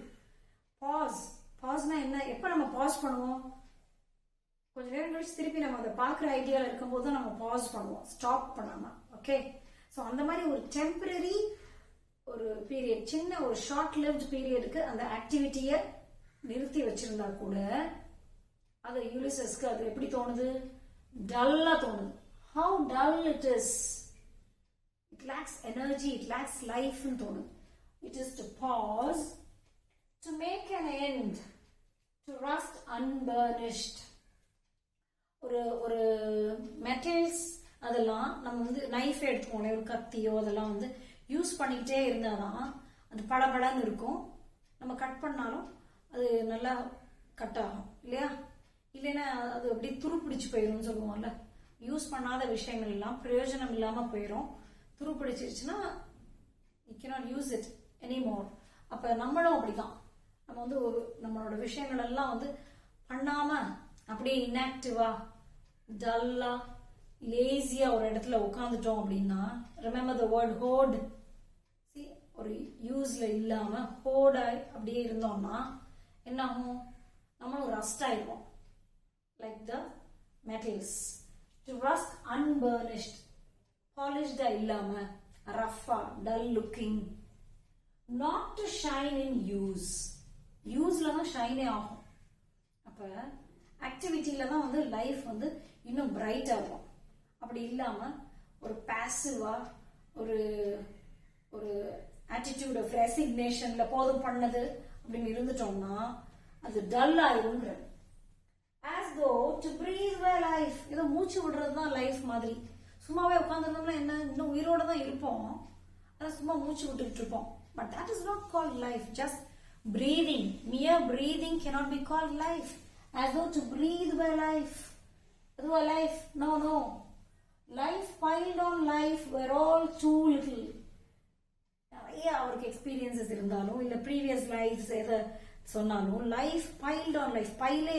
Pause. பாஸ்னா என்ன? எப்ப நம்ம பாஸ் பண்ணுவோம்? கொஞ்ச நேரம் கழிச்சு திருப்பி நம்ம அதை பார்க்குற ஐடியால இருக்கும்போது நம்ம பாஸ் பண்ணுவோம், ஸ்டாப் பண்ணாம. ஓகே, ஸோ அந்த மாதிரி ஒரு டெம்பரரி ஒரு பீரியட், சின்ன ஒரு ஷார்ட் லிவ்ட் பீரியடுக்கு அந்த ஆக்டிவிட்டியை நிறுத்தி வச்சிருந்தா கூட அது யூலிசஸ்க்கு அது எப்படி தோணுது? டல்லா தோணுது. How dull it is. It lacks energy, it lacks life ன்னு தோணுது. It is to pause, to make an end, to rust unburnished. ஒரு மெட்டல்ஸ் அதெல்லாம் நம்ம வந்து நைஃப் எடுத்துக்கோங்க, ஒரு கத்தியோ அதெல்லாம் வந்து யூஸ் பண்ணிக்கிட்டே இருந்தாதான் அது படபடன்னு இருக்கும். நம்ம கட் பண்ணாலும் அது நல்லா கட் ஆகும் இல்லையா? இல்லைன்னா அது அப்படி துருப்பிடிச்சு போயிடும் சொல்லுவோம்ல. யூஸ் பண்ணாத விஷயங்கள் எல்லாம் பிரயோஜனம் இல்லாம போயிடும். துருப்பிடிச்சிருச்சுன்னா you cannot use it anymore. அப்ப நம்மளும் அப்படிதான். நம்ம வந்து நம்மளோட விஷயங்கள் எல்லாம் வந்து பண்ணாம அப்படியே இன்ஆக்டிவா, டல்லா, லேசியா ஒரு இடத்துல உட்காந்துட்டோம் அப்படின்னா, ரிமெம்பர் த வேர்ட் ஹோர்ட். ஒரு யூஸ்ல இல்லாம ஹோர்டாய் அப்படியே இருந்தோம்னா என்ன ஆகும்? நம்மளும் ரஸ்ட் ஆயிடுவோம். Like the metals. To rust unburnished, பாலிஷ்டா இல்லாம ரஃபா, dull looking. Not to shine in use. யூஸ்ல தான் ஷைனே ஆகும். அப்ப ஆக்டிவிட்டியில தான் வந்து லைஃப் வந்து இன்னும் பிரைட் ஆகும். அப்படி இல்லாம ஒரு பாசிவா ஒரு ஒரு ஆட்டிடியூட் ஆஃப் ரெசிக்னேஷன்ல போதும் பண்ணது அப்படின்னு இருந்துட்டோம்னா அது dull ஆயிருங்கிற. As though to breathe were life. ஏதோ மூச்சு விடுறது தான் லைஃப் மாதிரி. சும்மாவே உட்காந்துருந்தோம்னா என்ன, இன்னும் உயிரோட தான் இருப்போம், அதை சும்மா மூச்சு விட்டுட்டு இருப்போம். But that is not called life. Just breathing, mere breathing cannot be called life. As though to breathe were life. அதுவா life? No, no. Life piled on life were all too little. நிறைய அவருக்கு experiences இருந்தாலும் இல்ல previous lifes எதை சொன்னாலும், life piled on life. பைல்ல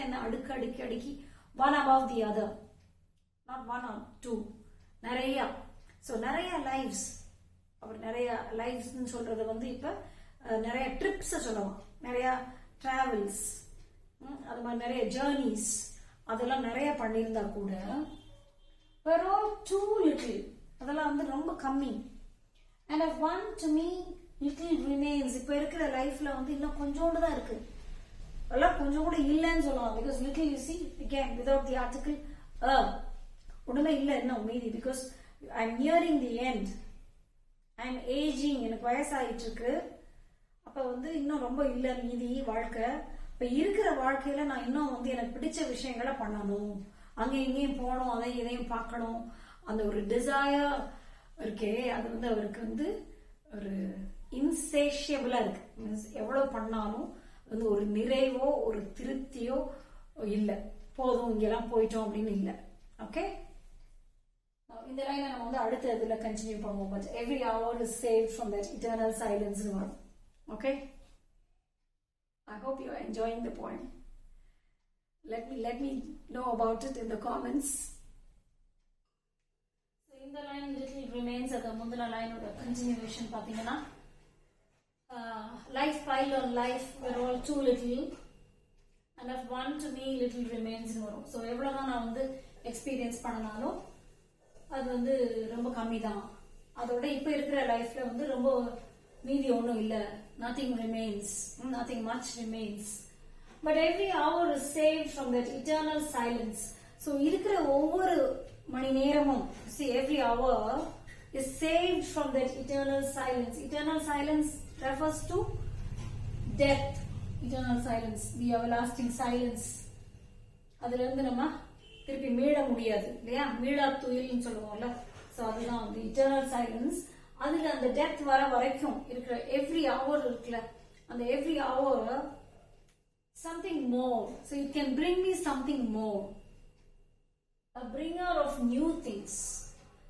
என்ன? அடுக்கு அடுக்கி அடுக்கி, one above the other, not one or two, நிறைய. ஸோ நிறைய லைஃப்ஸ். அவர் நிறைய லைஃப்ஸ்ன்னு சொல்றது வந்து இப்ப நிறைய ட்ரிப்ஸ் சொல்லலாம், நிறைய டிராவல்ஸ், அது மாதிரி நிறைய ஜேர்னிஸ், அதெல்லாம் நிறைய பண்ணியிருந்தா கூட we're all too little. அதெல்லாம் வந்து ரொம்ப கம்மி. And of one to me little remains. இப்ப இருக்கிற லைஃப்ல வந்து இன்னும் கொஞ்சோண்டு தான் இருக்கு, அதெல்லாம் கொஞ்சம் கூட இல்லைன்னு சொல்லலாம். Because little, you see, again without the article ஒண்ணுமே இல்லை இன்னும் மீதி. Because I'm nearing the end, I'm aging, எனக்கு வயசாயிட்டு இருக்கு. அப்ப வந்து இன்னும் ரொம்ப இல்லை மீதி வாழ்க்கை. இப்ப இருக்கிற வாழ்க்கையில நான் இன்னும் வந்து எனக்கு பிடிச்ச விஷயங்களை பண்ணணும், அங்க இங்கேயும் போகணும், அதை இதையும் பார்க்கணும், அந்த ஒரு டிசையர் இருக்கே அது வந்து அவருக்கு வந்து ஒரு இன்சேஷியபிளா இருக்கு. மீன்ஸ் எவ்வளவு பண்ணாலும் வந்து ஒரு நிறைவோ ஒரு திருப்தியோ இல்லை, போதும் இங்கெல்லாம் போயிட்டோம் அப்படின்னு இல்லை. ஓகே, இந்த லைனை நம்ம வந்து அடுத்த இதுல கண்டினியூ பண்ணுவோம். But every hour is save from that eternal silence வரும். Okay, I hope you are enjoying the poem. Let me know about it in the comments. So in the line little remains at the mundana line oda continuation pathina, life piled on life, we're all too little, and of one to me little remains in varum. So evladha na vandu experience பண்ணனாலும் அது வந்து ரொம்ப கம்மி தான். அதோட இப்ப இருக்கிற லைஃப்ல வந்து ரொம்ப மீதி ஒன்றும் இல்லை. Nothing remains, nothing much remains. But every hour is saved from that eternal silence. So இருக்கிற ஒவ்வொரு மணி நேரமும், see, every hour is saved from that eternal silence. Eternal silence refers to death. Eternal silence, the everlasting silence. அதுல இருந்து நம்ம திருப்பி மீள முடியாது இல்லையா, மீளா துயில்னு சொல்லுவோம்ல. ஸோ அதுதான் அந்த இட்டர்னல் சைலன்ஸ். அதுல அந்த டெத் வர வரைக்கும் இருக்கிற எவ்ரி ஹவர் இருக்குல்ல, அந்த every hour something more. So it can bring me something more, a bringer of new things.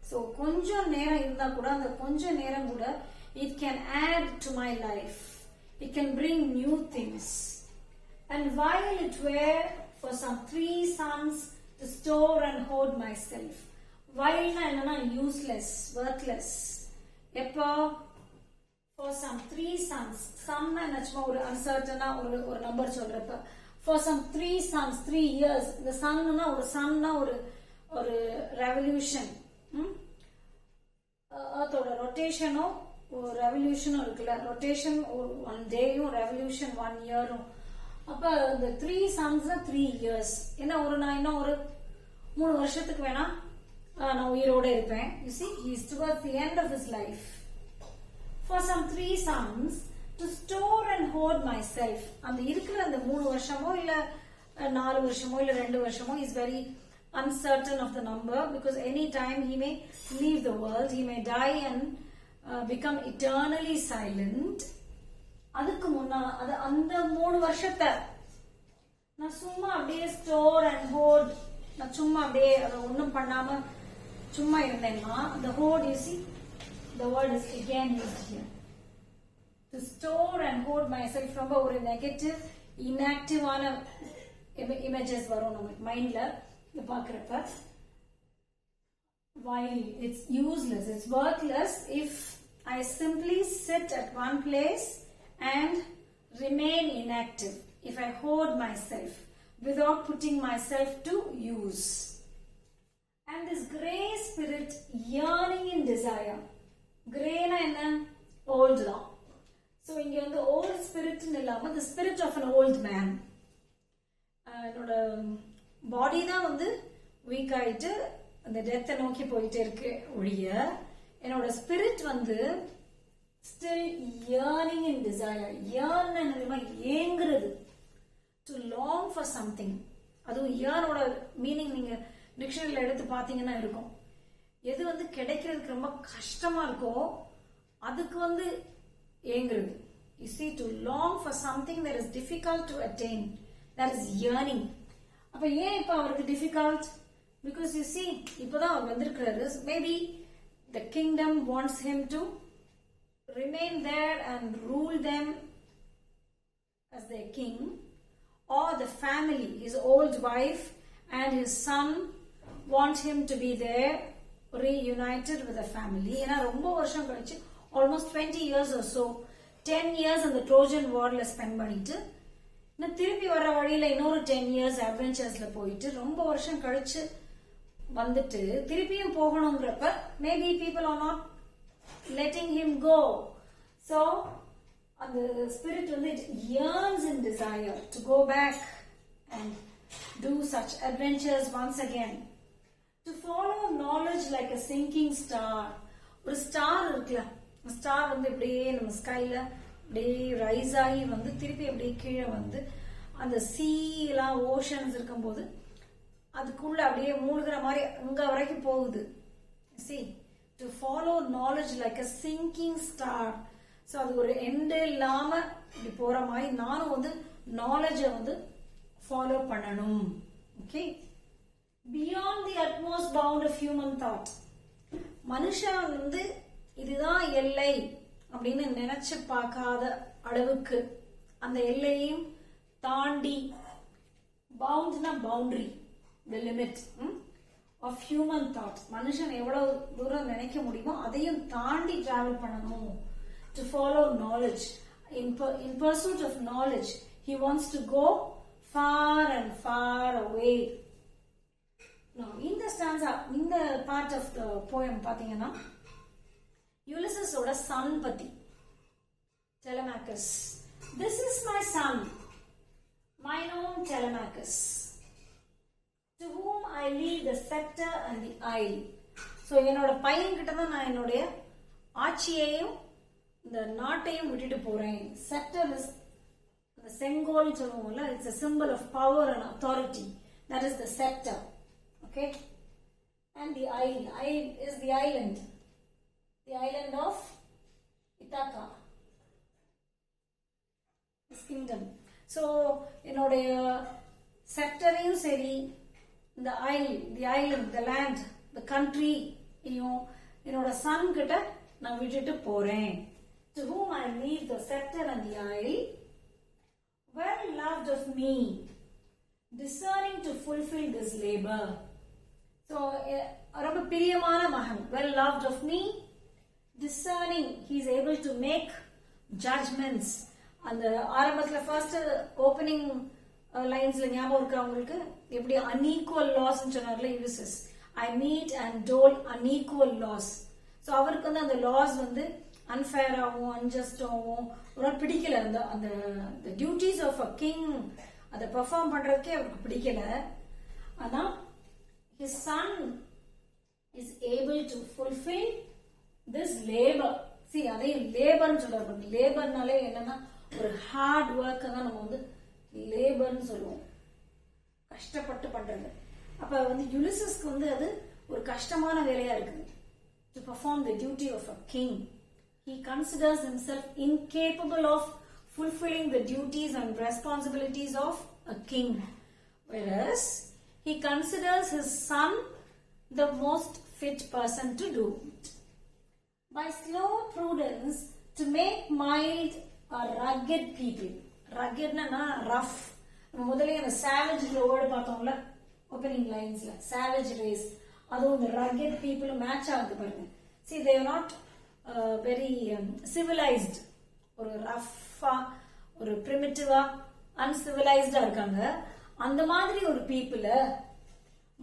So கொஞ்சம் நேரம் இருந்தா கூட, அந்த கொஞ்சம் நேரம் கூட it can add to my life, it can bring new things. And while it were for some 3 suns to store and hoard myself. While na enna useless, worthless. Eppa for some 3 suns, some na nachma or uncertain or number solrappa, for some 3 suns, 3 years, the sun na or revolution, earth oda rotation or revolution irukla, rotation or 1 day or revolution 1 year. அப்ப இந்த 3 suns 3 years. என்ன ஒரு நான் இன்னும் ஒரு 3 வருஷத்துக்கு வேணா நான் உயிரோட இருப்பேன். You see, he is towards the end of his life. For some 3 suns to store and hoard myself. அந்த இருக்கிற அந்த 3 வருஷமோ இல்ல 4 வருஷமோ இல்ல 2 வருஷமோ is very uncertain of the number, because any time he may leave the world, he may die and become eternally silent. அதுக்கு முன்னா அது அந்த 3 வருஷத்தை நான் சும்மா அப்படியே ஸ்டோர் அண்ட் ஹோர்ட், நான் சும்மா அப்படியே அதை ஒன்றும் பண்ணாம சும்மா இருந்தேன்னா, அந்த ஹோர்ட், you see, the word is again used here. To store and hoard myself, ரொம்ப ஒரு நெகட்டிவ் இன்ஆக்டிவான இமேஜஸ் வரும் நம்ம மைண்ட்ல இத பாக்குறப்ப. While it's useless, it's worthless if I simply sit at one place and remain inactive, if I hoard myself without putting myself to use. And this grey spirit yearning in desire. Grey na enna? Old da. So inga வந்து old spirit னு இல்லாம the spirit of an old man. என்னோட பாடி தான் வந்து week ஆயிட்டு அந்த டெத்தை நோக்கி போயிட்டே இருக்கு ஒழிய, என்னோட ஸ்பிரிட் வந்து still yearning in desire. yearn என்னதுமா ஏங்குறது, to long for something. அதுவும் yearnோட மீனிங் நீங்க டிக்ஷனரியில எடுத்து பாத்தீங்கன்னா இருக்கும். எது வந்து கிடைக்கிறதுக்கு ரொம்ப கஷ்டமா இருக்கோ அதுக்கு வந்து ஏங்குறது. You see, to long for something that is difficult to attain, that is yearning. அப்ப ஏன் இப்ப அவருக்கு difficult? Because you see, இப்பதான் அவர் வந்திருக்கிறாரு. Maybe the kingdom wants him to remain there and rule them as their king, or the family, his old wife and his son want him to be there reunited with the family. ஏன்னா ரொம்ப வருஷம் கழிச்சு, almost 20 years or so, 10 years அந்த Trojan வார்ல spend பண்ணிட்டு இன்னும் திருப்பி வர வழியில இன்னொரு 10 years அட்வென்ச்சர்ஸ்ல போயிட்டு ரொம்ப வருஷம் கழிச்சு வந்துட்டு திருப்பியும் போகணுங்கிறப்ப maybe people are not letting him go. So the spirit வந்து it yearns in desire to go back and do such adventures once again, to follow knowledge like a sinking star. ஒரு star இருக்குல்ல, star வந்து இப்படியே நம்ம ஸ்கைல அப்படியே rice ஆகி வந்து திருப்பி அப்படியே கீழே வந்து அந்த சீலாம் ஓஷன்ஸ் இருக்கும்போது அதுக்குள்ள அப்படியே மூழ்கிற மாதிரி அங்க வரைக்கும் போகுது. see, to follow knowledge like a sinking star. So அது ஒரு எண்ட் இல்லாம இப்படி போற மாதிரி நானும் வந்து நாலேஜை வந்து ஃபாலோ பண்ணணும். Okay, beyond the utmost bound of human thought. மனுஷன் வந்து இதுதான் எல்லை அப்படின்னு நினைச்சு பார்க்காத அளவுக்கு அந்த எல்லையும் தாண்டி, பவுண்ட்னா boundary, the limit of human thought. மனுஷன் எவ்வளவு தூரம் நினைக்க முடியுமோ அதையும் தாண்டி டிராவல் பண்ணணும். To follow knowledge, in pursuit of knowledge, he wants to go far and far away. Now, in the stanza, in the part of the poem, பாத்தீங்கன்னா Ulysses ஓட சன் பத்தி, Telemachus. This is my son, mine own Telemachus, to whom I leave the scepter and the isle. So, என்னோட பையன் கிட்ட தான் நான் என்னுடைய ஆட்சியையும் இந்த நாட்டையும் விட்டுட்டு போறேன். Scepter is the செங்கோல் சொல்லுவோம்ல, it's a symbol of power and authority. That is the scepter. Okay, and the isle. Isle is the island. The island of Ithaca. This kingdom. So, என்னுடைய scepterயும் சரி, the isle, the island, the land, the country, என்னோட son கிட்ட நான் விட்டுட்டு போறேன். To whom I leave the scepter and the isle, well loved of me, discerning to fulfill this labor. So, ரொம்ப பிரியமான மகன், well loved of me, discerning, he is able to make judgments. அந்த ஆரம்பத்துல first opening லைன்ஸ்ல ஞாபகம் இருக்கா உங்களுக்கு? எப்படி unequal laws சொன்னார்ல Ulysses, I mete and dole unequal laws. So அவருக்கு வந்து அந்த லாஸ் வந்து அன்ஃபேராகவும் அன்ஜஸ்டாகவும் ஒரு பிடிக்கல. அந்த அந்த டியூட்டிஸ் ஆஃப் அ கிங் அதை பெர்ஃபார்ம் பண்றதுக்கே அவருக்கு பிடிக்கல. ஆனா his son is able to fulfill this labor. See, அதையும் லேபர்னு சொல்றாரு. லேபர்னாலே என்னன்னா ஒரு ஹார்ட் ஒர்க் தான் நம்ம வந்து லேபர்னு சொல்லுவோம், கஷ்டப்பட்டு பண்றது. அப்ப வந்து யுலிசஸ்க்கு வந்து அது ஒரு கஷ்டமான வேலையா இருக்குது. To perform the duty of a king, he considers himself incapable of fulfilling the duties and responsibilities of a king, whereas he considers his son the most fit person to do it. By slow prudence, to make mild a rugged people. Rugged na rough. நம்ம முதல்ல அந்த savage word பார்த்தோம்ல opening லைன்ஸ்ல, savage race. அதுவும் இந்த rugged people match ஆகுது பாருங்க. See, they are not very civilized. ஒரு Rafah, ஒரு பிரிமிட்டிவா, அன்சிவிலைஸ்டா இருக்காங்க. அந்த மாதிரி ஒரு பீப்புள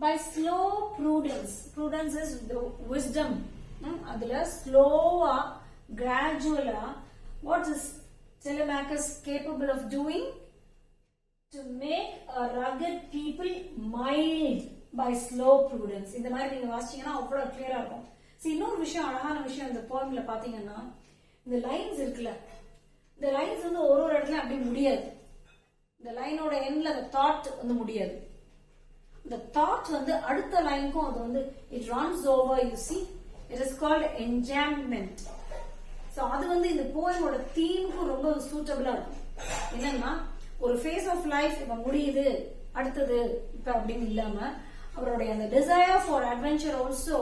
by slow prudence, prudence is the wisdom, அதுல ஸ்லோவா கிராஜுவலா what is Telemachus capable of doing? To make a rugged people mild by slow prudence. இந்த மாதிரி நீங்க வாசிச்சீங்கன்னா அவ்வளவு கிளியரா இருக்கும். இன்னொரு விஷயம், அழகான விஷயம் இந்த போயம்ல பாத்தீங்கன்னா, இந்த லைன்ஸ் இருக்குல்ல, இந்த லைன்ஸ் வந்து ஒரு ஒரு இடத்துல அப்படி முடியாது. இந்த லைனோட எண்ட்ல அந்த தாட் வந்து முடியாது. இந்த தாட் வந்து அடுத்த லைனுக்கும் அது வந்து it runs over. You see, it is called enjambment. So அது வந்து இந்த போயமோட தீமுக்கு ரொம்ப சூட்டபிளா இருக்கும். என்னன்னா, ஒரு ஃபேஸ் ஆஃப் லைஃப் இப்ப முடியுது, அடுத்தது இப்ப அப்படின்னு இல்லாம அவருடைய அந்த desire for adventure also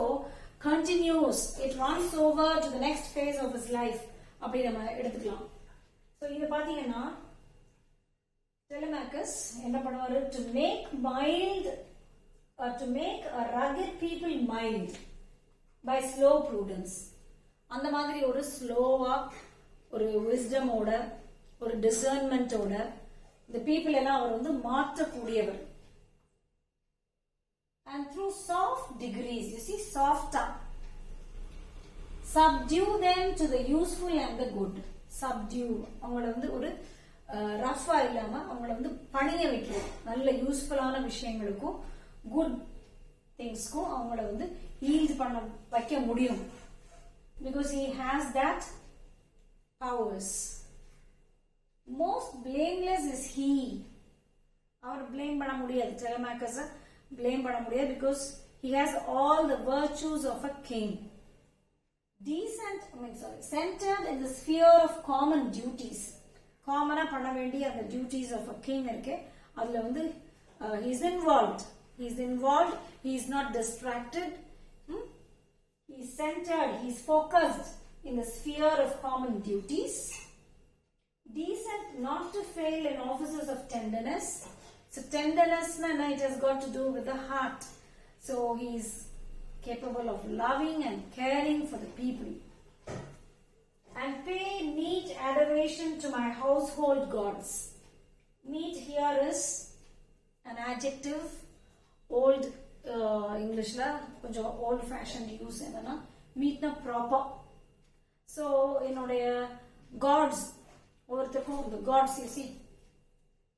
continues. It runs over to the next phase of his life. அப்படி நம்ம எடுத்துக்கலாம். சோ இது பாத்தீங்கன்னா Telemachus என்ன பண்ணுவாரு? To make mild, or to make a rugged people mild by slow prudence. அந்த மாதிரி ஒரு ஸ்லோவா, ஒரு விஸ்டமோட, ஒரு டிசர்ன்மெண்டோட இந்த பீப்புள் எல்லாம் அவர் வந்து மாற்றக்கூடியவர். And through soft degrees, you see, softer, subdue them to the useful and the good. Subdue, அவங்கள வந்து ஒரு ரஃபா இல்லாம அவங்கள வந்து பணிய வைக்கிறது. நல்ல யூஸ்ஃபுல்லான விஷயங்களுக்கும் குட் திங்ஸ்க்கும் அவங்கள வந்து ஈல்ட் பண்ண வைக்க முடியும். Because he has that powers. Most blameless is he. Our blame பண்ண முடியாது, Telemachus blame பண்ண முடியாது. Because He has all the virtues of a king. Centered in the sphere of common duties. Common பண்ண வேண்டிய அந்த duties of a king இருக்கு. அதுல வந்து he is involved. He is involved. He is not distracted. He is centered. He is focused in the sphere of common duties. Decent, not to fail in offices of tenderness. So tenderness, it has got to do with the heart. So he is capable of loving and caring for the people. And pay meet adoration to my household gods. Meet here is an adjective. Old English la konjam old fashioned use enna meet na proper. So inoda gods overthukkum the gods, you see,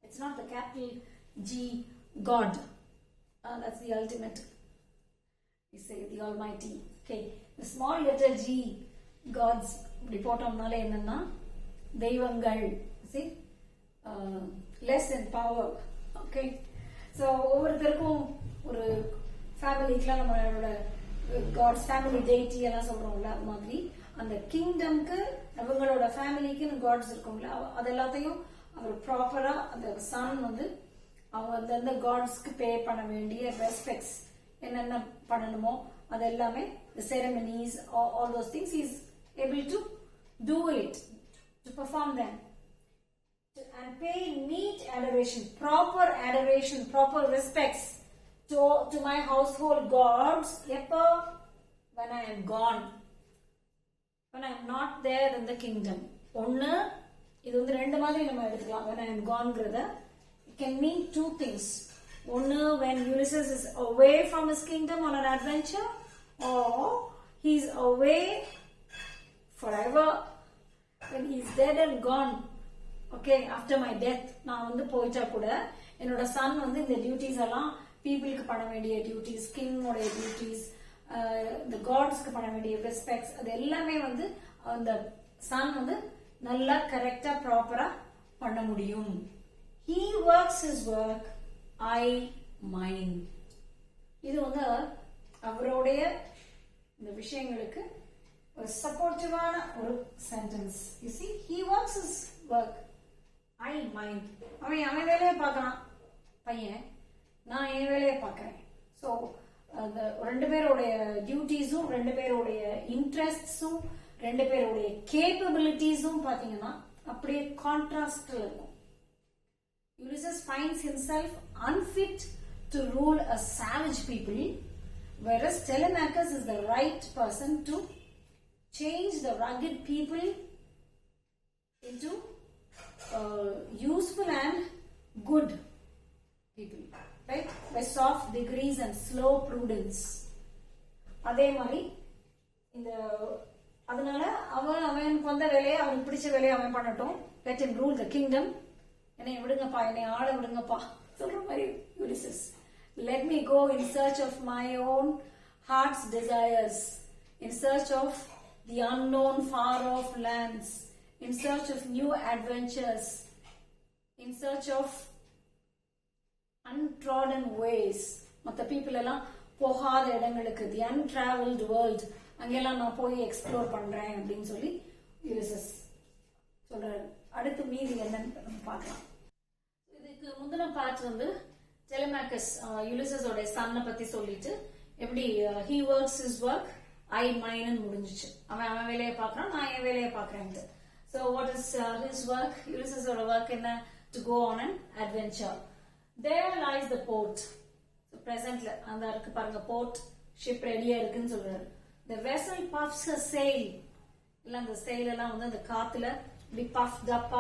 it's not the capital G God, that's the ultimate, you say the almighty. Okay, the small letter G gods இப்படி போட்டோம்னால என்னன்னா தெய்வங்கள், see, less in power. Okay, so ஒவ்வொருத்தருக்கும் ஒரு ஃபேமிலிக்குலாம் நம்மளோட God's family deity எல்லாம் சொல்றோம்ல, அது மாதிரி அந்த கிங்டம்க்கு அவங்களோட ஃபேமிலிக்கு காட்ஸ் இருக்கும்ல, அது எல்லாத்தையும் அவர் ப்ராப்பரா அந்த சன் வந்து அவங்க அந்த காட்ஸ்க்கு பே பண்ண வேண்டிய ரெஸ்பெக்ட்ஸ் என்னென்ன பண்ணணுமோ அது எல்லாமே the ceremonies, all those things he is able to do it, to perform them. And pay meet adoration, proper respects to my household gods. When I am gone, when I am not there in the kingdom. ஒன்னு இது வந்து ரெண்டு மாதிரி நம்ம எடுத்துக்கலாம். when I am gone ங்கறத it can mean two things. ஒன்னு when Ulysses is away from his kingdom on an adventure, or he is away forever when he is dead and gone. Okay, after my death நான் வந்து போயிட்டா கூட என்னோட Sun வந்து இந்த duties எல்லாம் பீப்புளுக்கு பண்ண வேண்டிய டியூட்டிஸ், கிங்கோட டியூட்டிஸ், இந்த காட்ஸ்க்கு பண்ண வேண்டிய ரெஸ்பெக்ட்ஸ், அது எல்லாமே வந்து அந்த சன் வந்து நல்லா கரெக்டா ப்ராப்பரா பண்ண முடியும். He works his work, I mine. இது வந்து அவருடைய இந்த விஷயங்களுக்கு ஒரு சப்போர்ட்டிவான ஒரு sentence. You see, he works his work, I mine. அவன் வேலையை பார்க்கறான் பையன், நான் என் வேலையை பார்க்கறேன். ஸோ அந்த ரெண்டு பேருடைய டியூட்டிஸும் ரெண்டு பேருடைய இன்ட்ரெஸ்ட்ஸும் ரெண்டு பேருடைய கேப்பபிலிட்டிஸும் பாத்தீங்கன்னா அப்படியே கான்ட்ராஸ்ட்ல இருக்கும். Ulysses finds himself unfit to rule a savage people, whereas Telemachus is the right person to change the rugged people into useful and good people, right? By soft degrees and slow prudence. அதே மாதிரி இந்த அதனால அவனுக்கு வந்த வேலையை அவனுக்கு பிடிச்ச வேலையை அவன் பண்ணட்டும். let him rule the kingdom. என்னை விடுங்கப்பா, என்னை ஆள விடுங்கப்பா சொல்ற மாதிரி Ulysses. let me go in search of my own heart's desires, in search of the unknown far off lands, in search of new adventures, in search of untrodden ways. மற்ற people எல்லாம் போகாத இடங்களுக்கு, தி அன்டிராவல்டு வேர்ல்ட், அங்கெல்லாம் நான் போய் explore பண்றேன் அப்படின்னு சொல்லி யூலிசஸ் சொல்றாரு. அடுத்து மீதி என்னன்னு பார்க்கலாம். இதுக்கு முந்தின பார்ட் வந்து டெலிமாக்கஸ் யூலிசஸோட சன்னை பத்தி சொல்லிட்டு எப்படி he works his work, I mine முடிஞ்சிச்சு. அவன் வேலையை பார்க்கறான், நான் என் வேலையை பார்க்கறேன். So what is his work? Ulyssesோட ஒர்க் என்ன? To go on an adventure. There lies the port. So presentல அந்த இருக்கு பாருங்க, port, ship ரெடியா இருக்குன்னு சொல்றாரு. The vessel puffs her sail. இல்ல அந்த sail எல்லாம் வந்து அந்த காத்துல இப்படி puffed up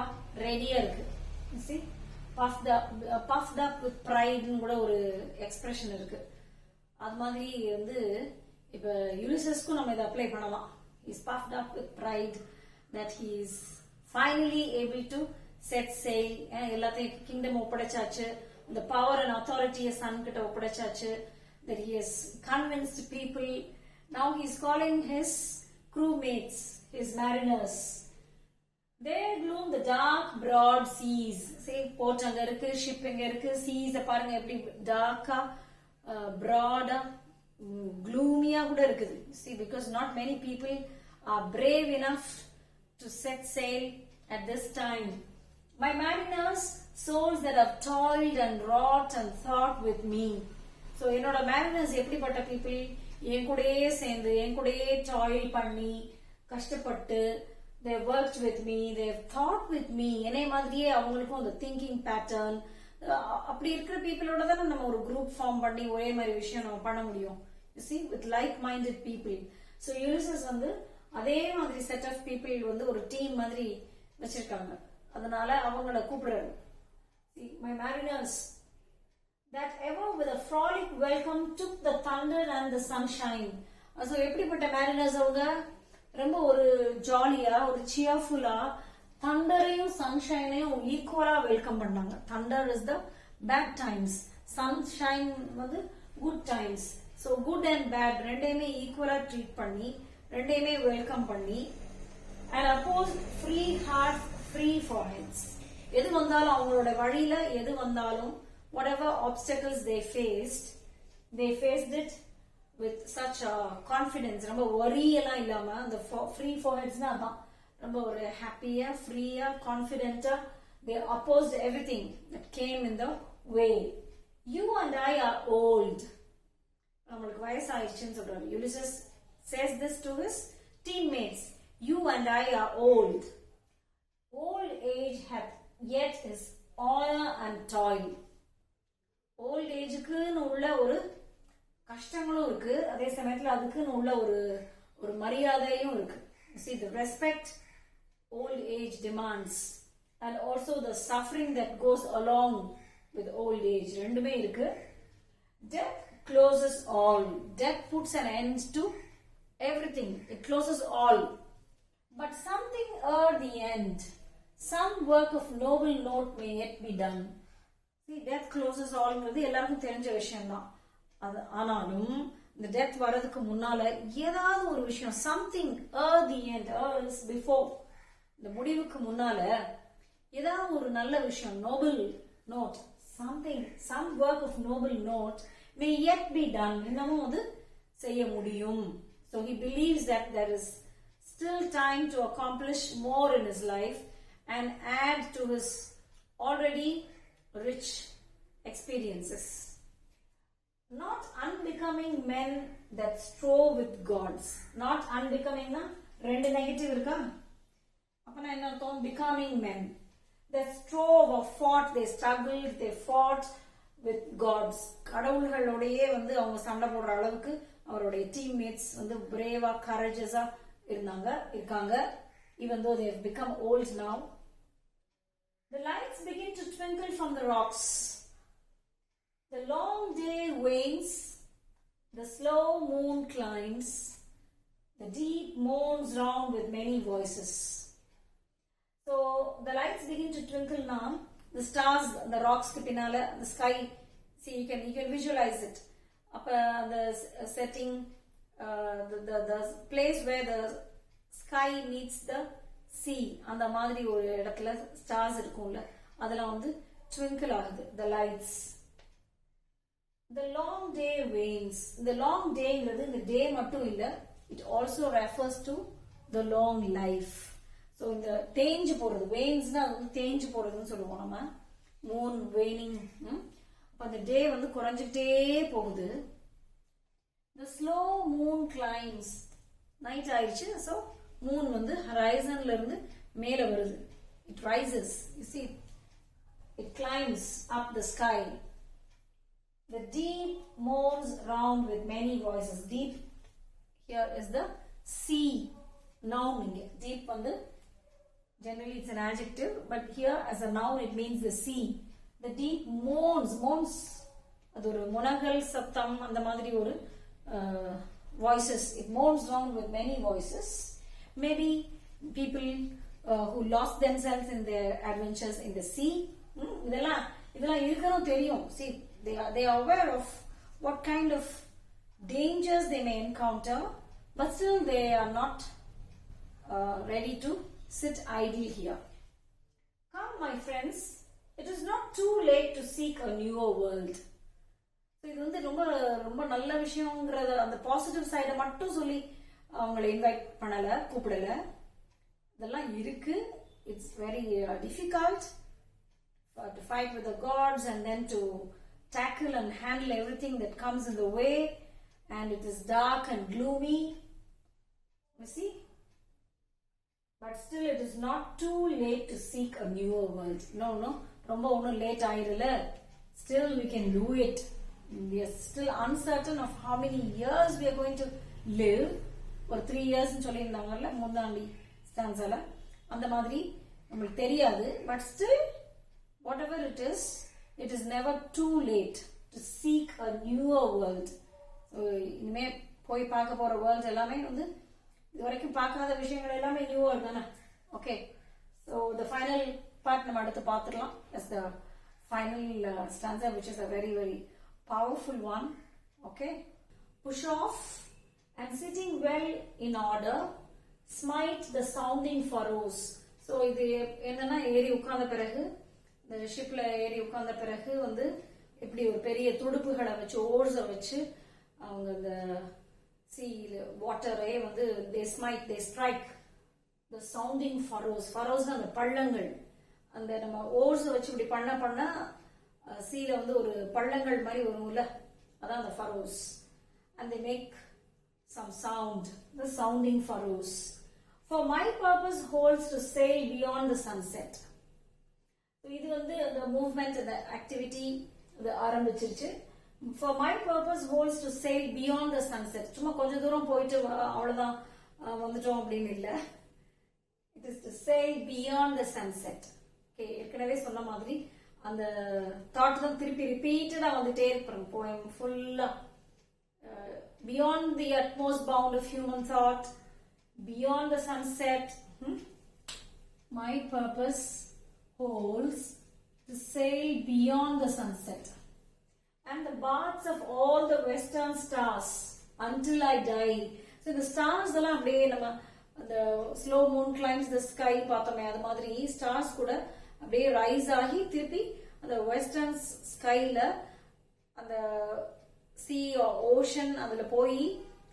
ரெடியா இருக்கு. You see, puffed up with pride ன்னு கூட ஒரு எக்ஸ்பிரஷன் இருக்கு. அது மாதிரி வந்து இப்ப யுலிசஸ்க்கு நம்ம இதை அப்ளை பண்ணலாம். He is puffed up with pride that he is finally able to set sail. எல்லாத்தையும் கிங்டம் ஒப்படைச்சாச்சு, the power and authority son கிட்ட ஒப்படைச்சாச்சு. That he has convinced people. Now he is calling his crewmates, his mariners. There gloom the dark broad seas. See, port அங்க இருக்கு, ship இங்க இருக்கு, seas பாருங்க எப்படி டார்க்கா broad gloomy-ஆ கூட இருக்குது. See, because not many people are brave enough to set sail at this time. My mariners, souls that have toiled and wrought and thought with me. So என்னோட mariners எப்படிப்பட்ட people? என் கூடயே சேர்ந்து என் கூடயே toil பண்ணி கஷ்டப்பட்டு they worked with me, they have thought with me. என்னை மாதிரியே அவங்களுக்கும் அந்த thinking pattern அப்படி இருக்கிற பீப்புளோட தான் நம்ம ஒரு குரூப் ஃபார்ம் பண்ணி ஒரே மாதிரி விஷயம் நம்ம பண்ண முடியும். You see, with like-minded people. So Ulysses வந்து அதே மாதிரி செட் ஆஃப் பீப்புள் வந்து ஒரு டீம் மாதிரி வச்சிருக்காங்க. அதனால அவங்கள கூப்பிடுறாரு. See, my mariners that ever with a frolic welcome took the thunder and the sunshine. So எப்படிப்பட்ட mariners அவங்க ரொம்ப ஒரு ஜாலியா ஒரு சியர்ஃபுல்லா தண்டரையும் சன்ஷைனையும் ஈக்குவலா வெல்கம் பண்ணாங்க. Thunder is the bad times, sunshine வந்து good times. So good and bad ரெண்டையுமே ஈக்குவலா ட்ரீட் பண்ணி ரெண்டையுமே வெல்கம் பண்ணி and oppose free heart free foreheads. எது வந்தாலும் அவங்களோட வழியில எது வந்தாலும் whatever obstacles they faced it with such a confidence. ரொம்ப worry எல்லாம் இல்லாம அந்த free foreheadsனா அதான் ரொம்ப ஒரு ஹாப்பியா ஃப்ரீயா கான்ஃபிடென்ட்டா they opposed everything that came in the way. You and I are old. நம்மளுக்கு வயசாயிடுச்சுன்னு சொல்றாரு. Ulysses says this to his teammates. You and I are old. Old age hath yet his honor and toil. Old age-க்குன்னு உள்ள ஒரு கஷ்டங்களும் இருக்கு, அதே சமயத்துல அதுக்குன்னு உள்ள ஒரு மரியாதையும் இருக்கு. See, the respect old age demands and also the suffering that goes along with old age ரெண்டுமே இருக்கு. Death closes all. Death puts an end to everything. It closes all. But something ere the end, some work of noble note may yet be done. See, death closes all ங்கிறது எல்லாருக்கும் தெரிஞ்ச விஷயம் தான். ஆனாலும் இந்த death வர்றதுக்கு முன்னால ஏதாவது ஒரு விஷயம் something the end is before இந்த முடிவுக்கு முன்னால ஏதாவது ஒரு நல்ல விஷயம் noble note something some work of noble note may yet be done இன்னமும் அது செய்ய முடியும். So he believes that there is still time to accomplish more in his life and add to his already rich experiences. Not unbecoming men that strove with gods. Not unbecoming na ரெண்டு negative இருக்கா? அப்பனா என்ன அர்த்தம்? becoming men that strove or fought, they struggled, they fought with gods. கடவுள்களோடயே வந்து அவங்க சண்டை போடுற அளவுக்கு அவருடைய டீம்மேட்ஸ் வந்து பிரேவா கரேஜஸா இருக்காங்க. even though they have become old now. The lights begin to twinkle from the rocks. The long day wanes, the slow moon climbs, the deep moans round with many voices. So the lights begin to twinkle now. The stars, the rocks ku pinala, the sky. See, you can visualize it. The setting, the place where the sky meets the sea. அந்த மாதிரி ஒரு இடத்துல stars இருக்கும்ல, அதெல்லாம் வந்து twinkle ஆகுது. The lights. The long day wanes. The long day ங்கிறது இந்த டே மட்டும் இல்ல, it also refers to the long life. So இந்த தேஞ்சு போறது, wanesனா அது வந்து தேஞ்சு போறதுன்னு சொல்லுவோம் நம்ம. Moon waning. அப்ப அந்த டே வந்து குறைஞ்சிட்டே போகுது. The slow moon climbs. Night ஆயிடுச்சு. So moon வந்து horizonல இருந்து மேல வருது. It rises. You see, it climbs up the sky. The deep moans round with many voices. Deep here is the sea. Noun. Deep வந்து generally it's an adjective, but here as a noun it means the sea. The deep moans. அது ஒரு முனகல் சத்தம் அந்த மாதிரி ஒரு voices. It moans round with many voices. Maybe people who lost themselves in their adventures in the sea. இதெல்லாம் இருக்கணும் தெரியும். See, they are aware of what kind of dangers they may encounter, but still they are not ready to sit idle here. Come, my friends, it is not too late to seek a newer world. So இது வந்து ரொம்ப ரொம்ப நல்ல விஷயங்கிறத அந்த positive சைடை மட்டும் சொல்லி அவங்களை இன்வைட் பண்ணலை, கூப்பிடலை. இதெல்லாம் இருக்கு. It's very difficult to fight with the gods and then to tackle and handle everything that comes in the way, and it is dark and gloomy, you see, but still it is not too late to seek a newer world. No romba onnu late aayirala, still we can do it. We are still uncertain of how many years we are going to live. ஒரு 3 years னு சொல்லியிருந்தாங்கல்ல முந்தாண்டி ஸ்டான்ஸால, அந்த மாதிரி நமக்கு தெரியாது. But still whatever it is never too late to seek a newer world. இனிமே போய் பார்க்க போற வேர்ல்ட் எல்லாமே வந்து இது வரைக்கும் பார்க்காத விஷயங்கள் எல்லாமே நியூ வேர்ல்ட் தானே. Okay, so the final part நம்ம அடுத்து பார்த்துடலாம். Yes, the final stanza which is a very very powerful one. Okay, push off and sitting well in order, smite the sounding furrows. So இது என்னன்னா, ஏறி உட்கார்ந்த பிறகு, இந்த ஷிப்ல ஏறி உட்கார்ந்த பிறகு வந்து இப்படி ஒரு பெரிய துடுப்புகளை வச்சு, ஓர்ஸை வச்சு அவங்க இந்த சீல வாட்டரே வந்து they strike the sounding furrows. furrows அந்த பள்ளங்கள், அந்த நம்ம ஓர்ஸை வச்சு இப்படி பண்ண சீல வந்து ஒரு பள்ளங்கள் மாதிரி வரும்ல, அதான் அந்த furrows. And they make some sound, the sounding furrows. For my purpose holds to sail beyond the sunset. இது வந்து the movement, the activity இது ஆரம்பிச்சிருச்சு. For my purpose holds to sail beyond the sunset. சும்மா கொஞ்ச தூரம் போயிட்டு அவ்வளவுதான் வந்துட்டோம் அப்படின்னு இல்ல. It is to sail beyond the sunset. Okay, ஏற்கனவே சொன்ன மாதிரி அந்த தாட் தான் திருப்பி ரிப்பீட்டடா வந்துட்டே இருப்பாங்க போயம் ஃபுல்லா. Beyond the utmost bound of human thought, beyond the sunset, my purpose holds to sail beyond the sunset and the baths of all the western stars until I die. So the stars எல்லாம் அப்படியே நம்ம அந்த slow moon climbs the sky பார்த்தோமே, அது மாதிரி stars கூட அப்படியே rice ஆகி திருப்பி அந்த வெஸ்டர்ன் ஸ்கைல அந்த சி ஓஷன் அதுல போய்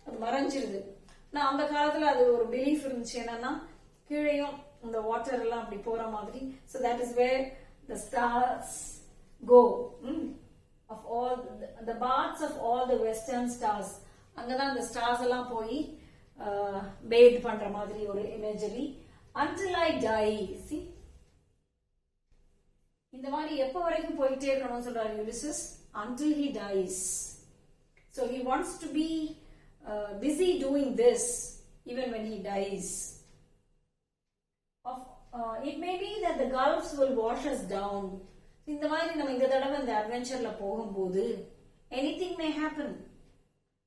அது மறைஞ்சிருது. நான் அந்த காலத்துல அது ஒரு பிலீஃப் இருந்துச்சு, என்னன்னா கீழேயும் இந்த வாட்டர் எல்லாம் அப்படி போற மாதிரி. So that is where the stars go, of all the baths of all the western stars. அங்கதான் அந்த ஸ்டார்ஸ் எல்லாம் போய் பேத் பண்ற மாதிரி ஒரு imagery. until I die. See, இந்த மாதிரி எப்ப வரைக்கும் போயிட்டே இருக்கணும்னு சொல்றாரு Ulysses, until he dies. So he wants to be busy doing this even when he dies. It may be that the gulfs will wash us down. இந்த மாதிரி நம்ம இந்த தடவை இந்த அட்வென்ச்சர்ல போகும்போது anything may happen.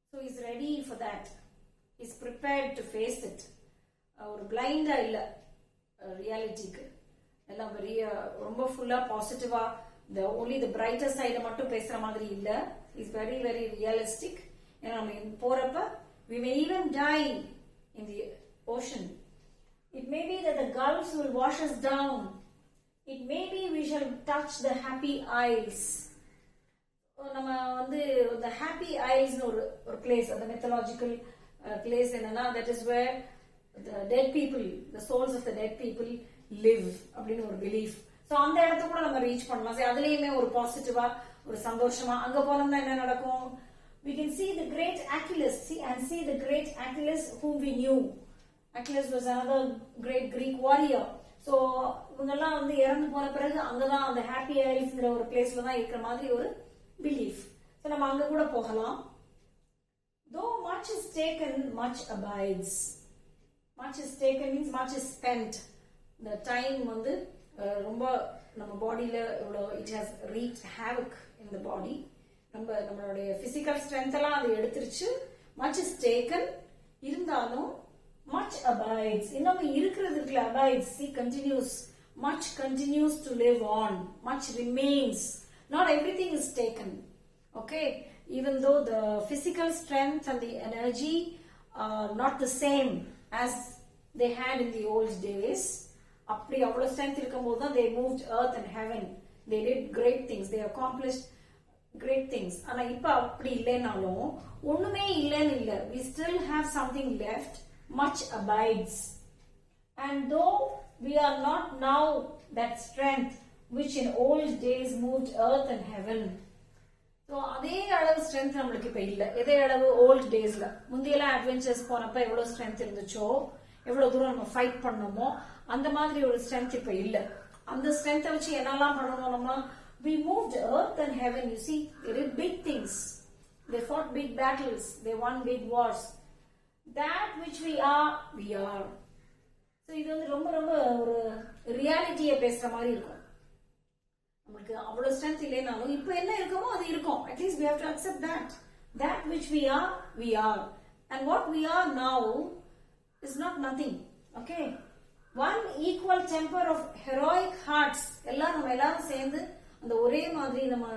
So he's ready for that. He's prepared to face it. ஒரு பிளைண்டா இல்ல ரியாலிட்டிக்கு, எல்லாம் பெரிய ரொம்ப ஃபுல்லா பாசிட்டிவா only the brighter side மட்டும் பேசுற மாதிரி இல்ல. He's very very realistic. ஏன்னா நம்ம போறப்ப we may even die in the ocean. It may be that the gulfs will wash us down. It may be we shall touch the happy isles. நம்ம வந்து the happy isles ஒரு place, அந்த mythological place என்னன்னா, that is where the dead people, the souls of the dead people live அப்படின்னு ஒரு belief. So அந்த இடத்த கூட நம்ம ரீச் பண்ணலாம். அதுலயுமே ஒரு பாசிட்டிவா ஒரு சந்தோஷமா அங்க போனோம்னா என்ன நடக்கும்? We can see the great Achilles, see the great Achilles whom we knew. Achilles was another great Greek warrior. So இவங்கெல்லாம் வந்து இறந்து போன பிறகு அங்கதான் அந்த ஹாப்பி ஐல்ஸ்ங்கிற ஒரு பிளேஸ்ல தான் இருக்கிற மாதிரி ஒரு பிலீஃப். ஸோ நம்ம அங்க கூட போகலாம். Though much is taken, much abides. Much is taken means much is spent. The time வந்து ரொம்ப நம்ம பாடியில இட் ஹாஸ் ரீச் ஹேவக் இன் த பாடி. நம்மளுடைய பிசிக்கல் ஸ்ட்ரென்த் எல்லாம் அது எடுத்துருச்சு. மச் இஸ் டேக்கன், இருந்தாலும் much abides. இன்னும் இருக்கிறது இருக்குல்ல, abides. See, continues. Much continues to live on. Much remains. Not everything is taken. Okay? Even though the physical strength and the energy are not the same as they had in the old days. அப்படி அவ்வளவு strength இருக்கும் போது தான் they moved earth and heaven. They did great things. They accomplished great things. ஆனா இப்ப அப்படி இல்லைனாலும் ஒண்ணுமே இல்லைன்னு இல்ல. We still have something left. Much abides. And though we are not now that strength which in old days moved earth and heaven. So அதே அளவு strength நம்மளுக்கு இப்ப இல்ல. இதே அளவு ஓல்ட் டேஸ்ல முந்தியெல்லாம் அட்வென்ச்சர்ஸ் போனப்ப எவ்வளவு ஸ்ட்ரென்த் இருந்துச்சோ, எவ்வளவு தூரம் நம்ம ஃபைட் பண்ணோமோ அந்த மாதிரி ஒரு ஸ்ட்ரென்த் இப்ப இல்ல. அந்த ஸ்ட்ரென்த்தை வச்சு என்னெல்லாம் பண்ணணும் நம்ம? We moved earth and heaven. You see, they did big things. They fought big battles. They won big wars. That which we are. So இது வந்து ரொம்ப ரொம்ப ஒரு ரியாலிட்டியை பேசுற மாதிரி இருக்கும். நமக்கு அவ்வளவு ஸ்ட்ரென்த் இல்லைனாலும் இப்ப என்ன இருக்கோமோ அது இருக்கும். At least we have to accept that. That which we are. And what we are now is not nothing. Okay? One equal temper of heroic hearts. நம்ம எல்லாரும் சேர்ந்து அந்த ஒரே மாதிரி நம்ம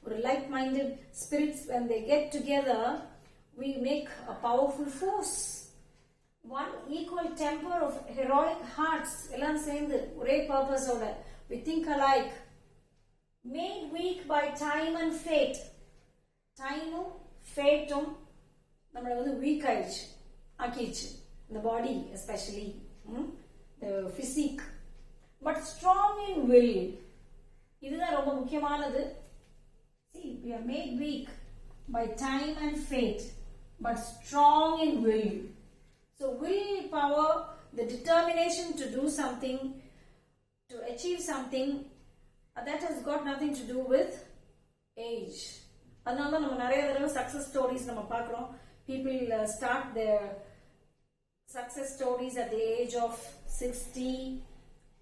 ஒரு like minded spirits when they get together we make a powerful force. One equal temper of heroic hearts. எல்லாரும் சேர்ந்து ஒரே பர்பஸோட we think alike. Made weak by time and fate. டைமும் ஃபேட்டும் நம்மளை வந்து week ஆக்கிடுச்சு. the body especially, the physique. But strong in will. இதுதான் ரொம்ப முக்கியமானது. See, we are made weak by time and fate, but strong in will. So willpower, the determination to do something, to achieve something, that has got nothing to do with age. அதனால நம்ம நிறைய தடவை success stories நம்ம பார்க்கிறோம். People start their success stories at the age of 60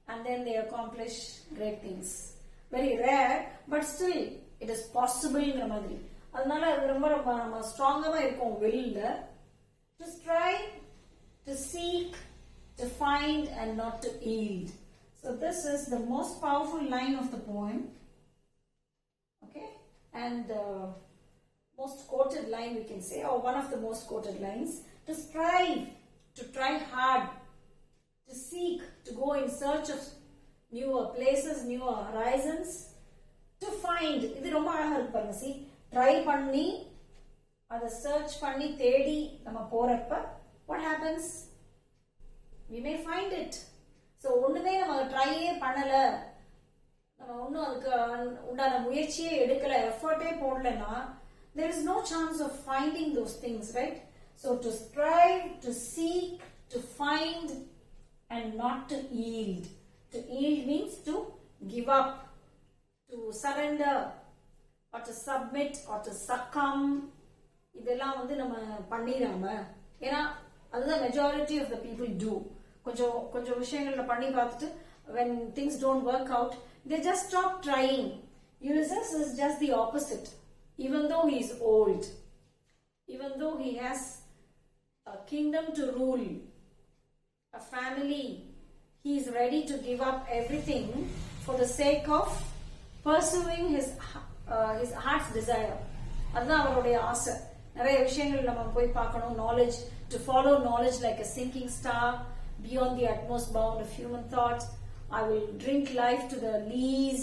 and then they accomplish great things. Very rare, but still it is possible ங்கற மாதிரி. அதனால அது ரொம்ப ரொம்ப நம்ம ஸ்ட்ராங்கா இருக்கும் willல. To strive, to seek, to find and not to yield. So this is the most powerful line of the poem. Okay? And the most quoted line we can say, or one of the most quoted lines. To strive, to try hard, to seek, to go in search of newer places, newer horizons, to find. இது ரொம்ப அழகா இருக்கு பாருங்க. See, try பண்ணி அதை search பண்ணி தேடி நம்ம போறப்ப what happens? We may find it. So ஒண்ணுமே நம்ம ட்ரையே பண்ணல, நம்ம ஒன்னும் அதுக்கு உண்டான முயற்சியே எடுக்கல, எஃபர்ட்டே போடலன்னா there is no chance of finding those things, right? So to strive, to seek, to find and not to yield. To yield means to give up, to surrender, or to submit, or to succumb. இதெல்லாம் வந்து நம்ம பண்ணிராம, ஏன்னா அதுதான் majority of the people do. கொஞ்சம் விஷயங்கள்ல பண்ணி பார்த்துட்டு when things don't work out, they just stop trying. Ulysses is just the opposite. Even though he is old, even though he has a kingdom to rule, a family, he is ready to give up everything for the sake of pursuing his heart's desire. அதுதான் அவருடைய ஆசை. நிறைய விஷயங்கள் நம்ம போய் பார்க்கணும். knowledge, to follow knowledge like a sinking star beyond the utmost bound of human thought. I will drink life to the lees.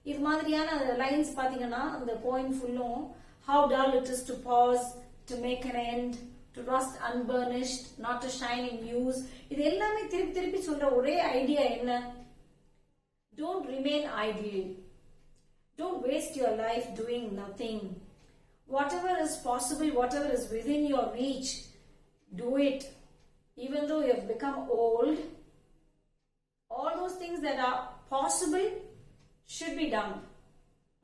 இது மாதிரியான லைன்ஸ் பாத்தீங்கன்னா அந்த போயம் ஃபுல்லும் how dull it is to pause, to make an end, to rust unburnished, not to shine in use. இது எல்லாமே திருப்பி திருப்பி சொல்ற ஒரே ஐடியா என்ன? Don't remain idle. Don't waste your life doing nothing. Whatever is possible, whatever is within your reach, do it. Even though you have become old, all those things that are possible should be done.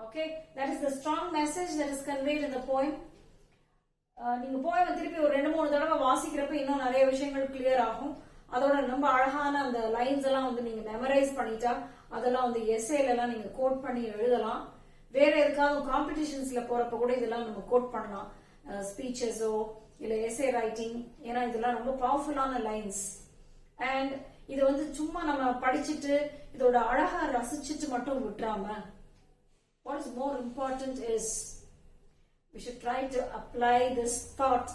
Okay? That is the strong message that is conveyed in the poem. நீங்க poem திருப்பி ஒரு 2-3 தடவை வாசிக்கிறப்ப இன்னும் நிறைய விஷயங்கள் clear ஆகும். அதோட ரொம்ப அழகான அந்த லைன்ஸ் எல்லாம் வந்து நீங்க மெமரைஸ் பண்ணிட்டா அதெல்லாம் வந்து எஸ்ஏல எல்லாம் நீங்க கோட் பண்ணி எழுதலாம். வேற எதுக்காவது காம்படிஷன்ஸ்ல போறப்ப கூட இதெல்லாம் நம்ம கோட் பண்ணலாம். ஸ்பீச்சஸோ இல்ல எஸ்ஏ ரைட்டிங். ஏன்னா இதெல்லாம் ரொம்ப பவர்ஃபுல்லான லைன்ஸ். அண்ட் இது வந்து சும்மா நம்ம படிச்சுட்டு இதோட அழகா ரசிச்சுட்டு மட்டும் விட்டுறாம, what is more important is we should try to apply this thought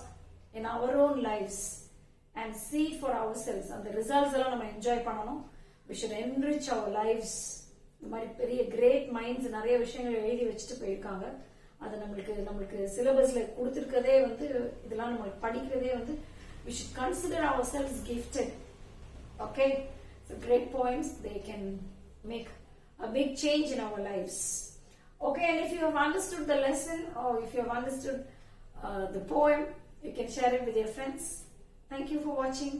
in our own lives and see for ourselves. And the results எல்லாம் நம்ம என்ஜாய் பண்ணணும். We should enrich our lives. இந்த மாதிரி பெரிய கிரேட் மைண்ட்ஸ் நிறைய விஷயங்கள் எழுதி வச்சுட்டு போயிருக்காங்க. அது நம்மளுக்கு சிலபஸ்ல கொடுத்திருக்கதே வந்து இதெல்லாம் நம்ம படிக்கிறதே வந்து we should consider ourselves gifted. Okay, so great poems, they can make a big change in our lives. Okay, and if you have understood the lesson or if you have understood the poem, you can share it with your friends. Thank you for watching.